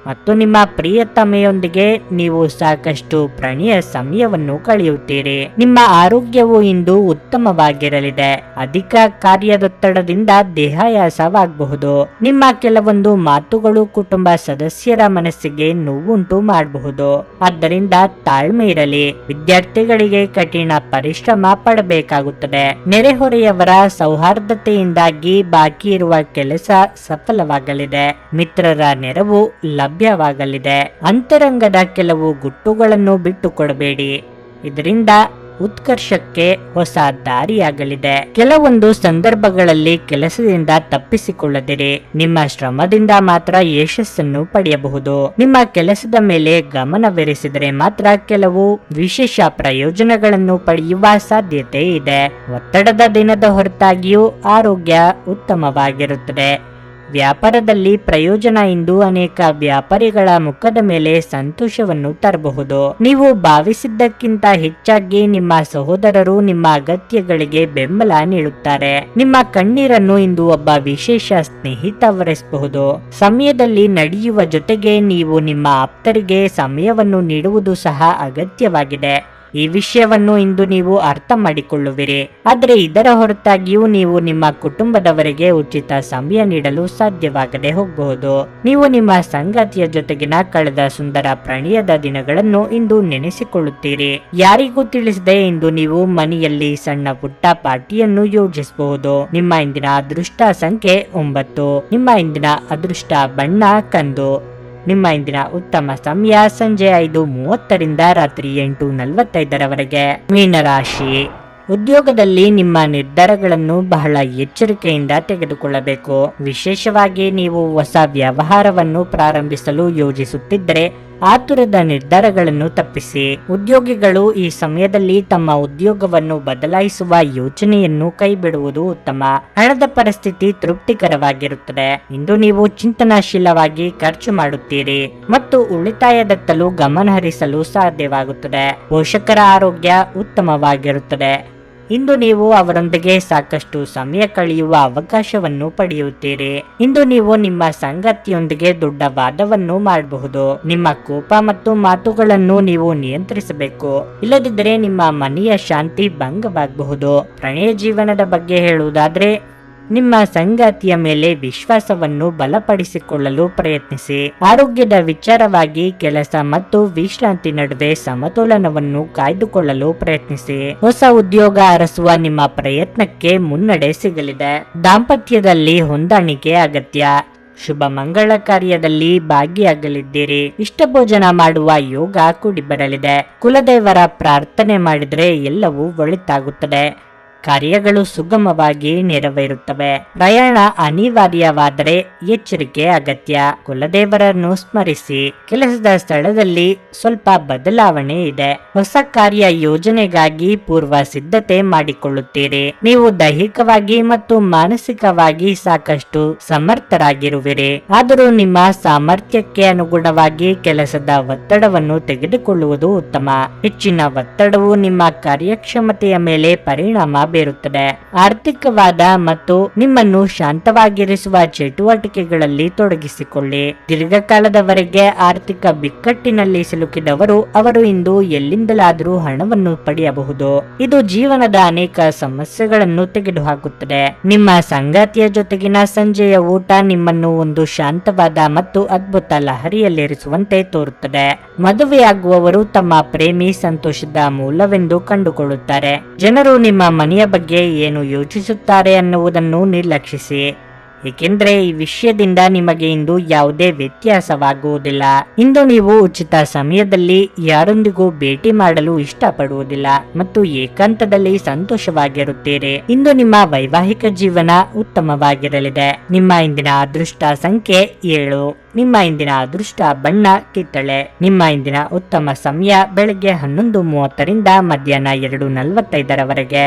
ಮತ್ತು ನಿಮ್ಮ ಪ್ರಿಯತಮೆಯೊಂದಿಗೆ ನೀವು ಸಾಕಷ್ಟು ಪ್ರಣಯ ಸಮಯವನ್ನು ಕಳೆಯುತ್ತೀರಿ. ನಿಮ್ಮ ಆರೋಗ್ಯವು ಇಂದು ಉತ್ತಮವಾಗಿರಲಿದೆ. ಅಧಿಕ ಕಾರ್ಯದೊತ್ತಡದಿಂದ ದೇಹಾಯಾಸವಾಗಬಹುದು. ನಿಮ್ಮ ಕೆಲವೊಂದು ಮಾತುಗಳು ಕುಟುಂಬ ಸದಸ್ಯರ ಮನಸ್ಸಿಗೆ ನೋವುಂಟು ಮಾಡಬಹುದು. ಆದ್ದರಿಂದ ತಾಳ್ಮೆ ಇರಲಿ. ವಿದ್ಯಾರ್ಥಿಗಳಿಗೆ ಕಠಿಣ ಪರಿಶ್ರಮ ಪಡಬೇಕಾಗುತ್ತದೆ. ನೆರೆಹೊರೆಯವರ ಸೌಹಾರ್ದತೆಯಿಂದಾಗಿ ಬಾಕಿ ಇರುವ ಕೆಲಸ ಸಫಲವಾಗಲಿದೆ. ಮಿತ್ರರ ನೆರವು ಲಭ್ಯವಾಗಲಿದೆ. ಅಂತರಂಗದ ಕೆಲವು ಗುಟ್ಟುಗಳನ್ನು ಬಿಟ್ಟುಕೊಡಬೇಡಿ. ಇದರಿಂದ ಉತ್ಕರ್ಷಕ್ಕೆ ಹೊಸ ದಾರಿಯಾಗಲಿದೆ. ಕೆಲವೊಂದು ಸಂದರ್ಭಗಳಲ್ಲಿ ಕೆಲಸದಿಂದ ತಪ್ಪಿಸಿಕೊಳ್ಳದಿರಿ. ನಿಮ್ಮ ಶ್ರಮದಿಂದ ಮಾತ್ರ ಯಶಸ್ಸನ್ನು ಪಡೆಯಬಹುದು. ನಿಮ್ಮ ಕೆಲಸದ ಮೇಲೆ ಗಮನವಿರಿಸಿದರೆ ಮಾತ್ರ ಕೆಲವು ವಿಶೇಷ ಪ್ರಯೋಜನಗಳನ್ನು ಪಡೆಯುವ ಸಾಧ್ಯತೆ ಇದೆ. ಒತ್ತಡದ ದಿನದ ಹೊರತಾಗಿಯೂ ಆರೋಗ್ಯ ಉತ್ತಮವಾಗಿರುತ್ತದೆ. ವ್ಯಾಪಾರದಲ್ಲಿ ಪ್ರಯೋಜನ ಇಂದು ಅನೇಕ ವ್ಯಾಪಾರಿಗಳ ಮುಖದ ಮೇಲೆ ಸಂತೋಷವನ್ನು ತರಬಹುದು. ನೀವು ಭಾವಿಸಿದ್ದಕ್ಕಿಂತ ಹೆಚ್ಚಾಗಿ ನಿಮ್ಮ ಸಹೋದರರು ನಿಮ್ಮ ಅಗತ್ಯಗಳಿಗೆ ಬೆಂಬಲ ನೀಡುತ್ತಾರೆ. ನಿಮ್ಮ ಕಣ್ಣೀರನ್ನು ಇಂದು ಒಬ್ಬ ವಿಶೇಷ ಸ್ನೇಹಿತ ಒರೆಸಬಹುದು. ಸಮಯದಲ್ಲಿ ನಡೆಯುವ ಜೊತೆಗೆ ನೀವು ನಿಮ್ಮ ಆಪ್ತರಿಗೆ ಸಮಯವನ್ನು ನೀಡುವುದು ಸಹ ಅಗತ್ಯವಾಗಿದೆ. ಈ ವಿಷಯವನ್ನು ಇಂದು ನೀವು ಅರ್ಥ ಮಾಡಿಕೊಳ್ಳುವಿರಿ. ಆದರೆ ಇದರ ಹೊರತಾಗಿಯೂ ನೀವು ನಿಮ್ಮ ಕುಟುಂಬದವರಿಗೆ ಉಚಿತ ಸಮಯ ನೀಡಲು ಸಾಧ್ಯವಾಗದೆ ಹೋಗಬಹುದು. ನೀವು ನಿಮ್ಮ ಸಂಗಾತಿಯ ಜೊತೆಗಿನ ಕಳೆದ ಸುಂದರ ಪ್ರಣಯದ ದಿನಗಳನ್ನು ಇಂದು ನೆನೆಸಿಕೊಳ್ಳುತ್ತೀರಿ. ಯಾರಿಗೂ ತಿಳಿಸದೆ ಇಂದು ನೀವು ಮನೆಯಲ್ಲಿ ಸಣ್ಣ ಪುಟ್ಟ ಪಾರ್ಟಿಯನ್ನು ಯೋಜಿಸಬಹುದು. ನಿಮ್ಮ ಇಂದಿನ ಅದೃಷ್ಟ ಸಂಖ್ಯೆ 9. ನಿಮ್ಮ ಇಂದಿನ ಅದೃಷ್ಟ ಬಣ್ಣ ಕಂದು. ನಿಮ್ಮ ಇಂದಿನ ಉತ್ತಮ ಸಮಯ ಸಂಜೆ 5:30 ರಾತ್ರಿ 8:45 ಮೀನರಾಶಿ. ಉದ್ಯೋಗದಲ್ಲಿ ನಿಮ್ಮ ನಿರ್ಧಾರಗಳನ್ನು ಬಹಳ ಎಚ್ಚರಿಕೆಯಿಂದ ತೆಗೆದುಕೊಳ್ಳಬೇಕು. ವಿಶೇಷವಾಗಿ ನೀವು ಹೊಸ ವ್ಯವಹಾರವನ್ನು ಪ್ರಾರಂಭಿಸಲು ಯೋಜಿಸುತ್ತಿದ್ದರೆ ಆತುರದ ನಿರ್ಧಾರಗಳನ್ನು ತಪ್ಪಿಸಿ. ಉದ್ಯೋಗಿಗಳು ಈ ಸಮಯದಲ್ಲಿ ತಮ್ಮ ಉದ್ಯೋಗವನ್ನು ಬದಲಾಯಿಸುವ ಯೋಚನೆಯನ್ನು ಕೈಬಿಡುವುದು ಉತ್ತಮ. ಹಣದ ಪರಿಸ್ಥಿತಿ ತೃಪ್ತಿಕರವಾಗಿರುತ್ತದೆ. ಇಂದು ನೀವು ಚಿಂತನಾಶೀಲವಾಗಿ ಖರ್ಚು ಮಾಡುತ್ತೀರಿ ಮತ್ತು ಉಳಿತಾಯದತ್ತಲೂ ಗಮನ ಹರಿಸಲು ಸಾಧ್ಯವಾಗುತ್ತದೆ. ಪೋಷಕರ ಆರೋಗ್ಯ ಉತ್ತಮವಾಗಿರುತ್ತದೆ. ಇಂದು ನೀವು ಅವರೊಂದಿಗೆ ಸಾಕಷ್ಟು ಸಮಯ ಕಳೆಯುವ ಅವಕಾಶವನ್ನು ಪಡೆಯುತ್ತೀರಿ. ಇಂದು ನೀವು ನಿಮ್ಮ ಸಂಗಾತಿಯೊಂದಿಗೆ ದೊಡ್ಡ ವಾದವನ್ನು ಮಾಡಬಹುದು. ನಿಮ್ಮ ಕೋಪ ಮತ್ತು ಮಾತುಗಳನ್ನು ನೀವು ನಿಯಂತ್ರಿಸಬೇಕು. ಇಲ್ಲದಿದ್ದರೆ ನಿಮ್ಮ ಮನೆಯ ಶಾಂತಿ ಭಂಗವಾಗಬಹುದು. ಪ್ರಣಯ ಜೀವನದ ಬಗ್ಗೆ ಹೇಳುವುದಾದ್ರೆ, ನಿಮ್ಮ ಸಂಗಾತಿಯ ಮೇಲೆ ವಿಶ್ವಾಸವನ್ನು ಬಲಪಡಿಸಿಕೊಳ್ಳಲು ಪ್ರಯತ್ನಿಸಿ. ಆರೋಗ್ಯದ ವಿಚಾರವಾಗಿ ಕೆಲಸ ಮತ್ತು ವಿಶ್ರಾಂತಿ ನಡುವೆ ಸಮತೋಲನವನ್ನು ಕಾಯ್ದುಕೊಳ್ಳಲು ಪ್ರಯತ್ನಿಸಿ. ಹೊಸ ಉದ್ಯೋಗ ಅರಸುವ ನಿಮ್ಮ ಪ್ರಯತ್ನಕ್ಕೆ ಮುನ್ನಡೆ ಸಿಗಲಿದೆ. ದಾಂಪತ್ಯದಲ್ಲಿ ಹೊಂದಾಣಿಕೆ ಅಗತ್ಯ. ಶುಭ ಮಂಗಳ ಕಾರ್ಯದಲ್ಲಿ ಭಾಗಿಯಾಗಲಿದ್ದೀರಿ. ಇಷ್ಟ ಭೋಜನ ಮಾಡುವ ಯೋಗ ಕೂಡಿ ಬರಲಿದೆ. ಕುಲದೇವರ ಪ್ರಾರ್ಥನೆ ಮಾಡಿದರೆ ಎಲ್ಲವೂ ಒಳಿತಾಗುತ್ತದೆ. ಕಾರ್ಯಗಳು ಸುಗಮವಾಗಿ ನೆರವೇರುತ್ತವೆ. ಪ್ರಯಾಣ ಅನಿವಾರ್ಯವಾದರೆ ಎಚ್ಚರಿಕೆ ಅಗತ್ಯ. ಕುಲದೇವರನ್ನು ಸ್ಮರಿಸಿ. ಕೆಲಸದ ಸ್ಥಳದಲ್ಲಿ ಸ್ವಲ್ಪ ಬದಲಾವಣೆ ಇದೆ. ಹೊಸ ಕಾರ್ಯ ಯೋಜನೆಗಾಗಿ ಪೂರ್ವ ಸಿದ್ಧತೆ ಮಾಡಿಕೊಳ್ಳುತ್ತೀರಿ. ನೀವು ದೈಹಿಕವಾಗಿ ಮತ್ತು ಮಾನಸಿಕವಾಗಿ ಸಾಕಷ್ಟು ಸಮರ್ಥರಾಗಿರುವಿರಿ. ಆದರೂ ನಿಮ್ಮ ಸಾಮರ್ಥ್ಯಕ್ಕೆ ಅನುಗುಣವಾಗಿ ಕೆಲಸದ ಒತ್ತಡವನ್ನು ತೆಗೆದುಕೊಳ್ಳುವುದು ಉತ್ತಮ. ಹೆಚ್ಚಿನ ಒತ್ತಡವು ನಿಮ್ಮ ಕಾರ್ಯಕ್ಷಮತೆಯ ಮೇಲೆ ಪರಿಣಾಮ ಬೀರುತ್ತದೆ. ಆರ್ಥಿಕವಾದ ಮತ್ತು ನಿಮ್ಮನ್ನು ಶಾಂತವಾಗಿರಿಸುವ ಚಟುವಟಿಕೆಗಳಲ್ಲಿ ತೊಡಗಿಸಿಕೊಳ್ಳಿ. ದೀರ್ಘಕಾಲದವರೆಗೆ ಆರ್ಥಿಕ ಬಿಕ್ಕಟ್ಟಿನಲ್ಲಿ ಸಿಲುಕಿದವರು ಅವರು ಇಂದು ಎಲ್ಲಿಂದಲಾದರೂ ಹಣವನ್ನು ಪಡೆಯಬಹುದು. ಇದು ಜೀವನದ ಅನೇಕ ಸಮಸ್ಯೆಗಳನ್ನು ತೆಗೆದುಹಾಕುತ್ತದೆ. ನಿಮ್ಮ ಸಂಗಾತಿಯ ಜೊತೆಗಿನ ಸಂಜೆಯ ಊಟ ನಿಮ್ಮನ್ನು ಒಂದು ಶಾಂತವಾದ ಮತ್ತು ಅದ್ಭುತ ಲಹರಿಯಲ್ಲಿರಿಸುವಂತೆ ತೋರುತ್ತದೆ. ಮದುವೆಯಾಗುವವರು ತಮ್ಮ ಪ್ರೇಮಿ ಸಂತೋಷದ ಮೂಲವೆಂದು ಕಂಡುಕೊಳ್ಳುತ್ತಾರೆ. ಜನರು ನಿಮ್ಮ ಮನೆಯ ಬಗ್ಗೆ ಏನು ಯೋಚಿಸುತ್ತಾರೆ ಅನ್ನುವುದನ್ನು ನಿರ್ಲಕ್ಷಿಸಿ, ಏಕೆಂದರೆ ಈ ವಿಷಯದಿಂದ ನಿಮಗೆ ಇಂದು ಯಾವುದೇ ವ್ಯತ್ಯಾಸವಾಗುವುದಿಲ್ಲ. ಇಂದು ನೀವು ಉಚಿತ ಸಮಯದಲ್ಲಿ ಯಾರೊಂದಿಗೂ ಭೇಟಿ ಮಾಡಲು ಇಷ್ಟಪಡುವುದಿಲ್ಲ ಮತ್ತು ಏಕಾಂತದಲ್ಲಿ ಸಂತೋಷವಾಗಿರುತ್ತೀರಿ. ಇಂದು ನಿಮ್ಮ ವೈವಾಹಿಕ ಜೀವನ ಉತ್ತಮವಾಗಿರಲಿದೆ. ನಿಮ್ಮ ಇಂದಿನ ಅದೃಷ್ಟ ಸಂಖ್ಯೆ 7. ನಿಮ್ಮ ಇಂದಿನ ಅದೃಷ್ಟ ಬಣ್ಣ ಕಿತ್ತಳೆ. ನಿಮ್ಮ ಇಂದಿನ ಉತ್ತಮ ಸಮಯ ಬೆಳಗ್ಗೆ 11:30 ಮಧ್ಯಾಹ್ನ 2:45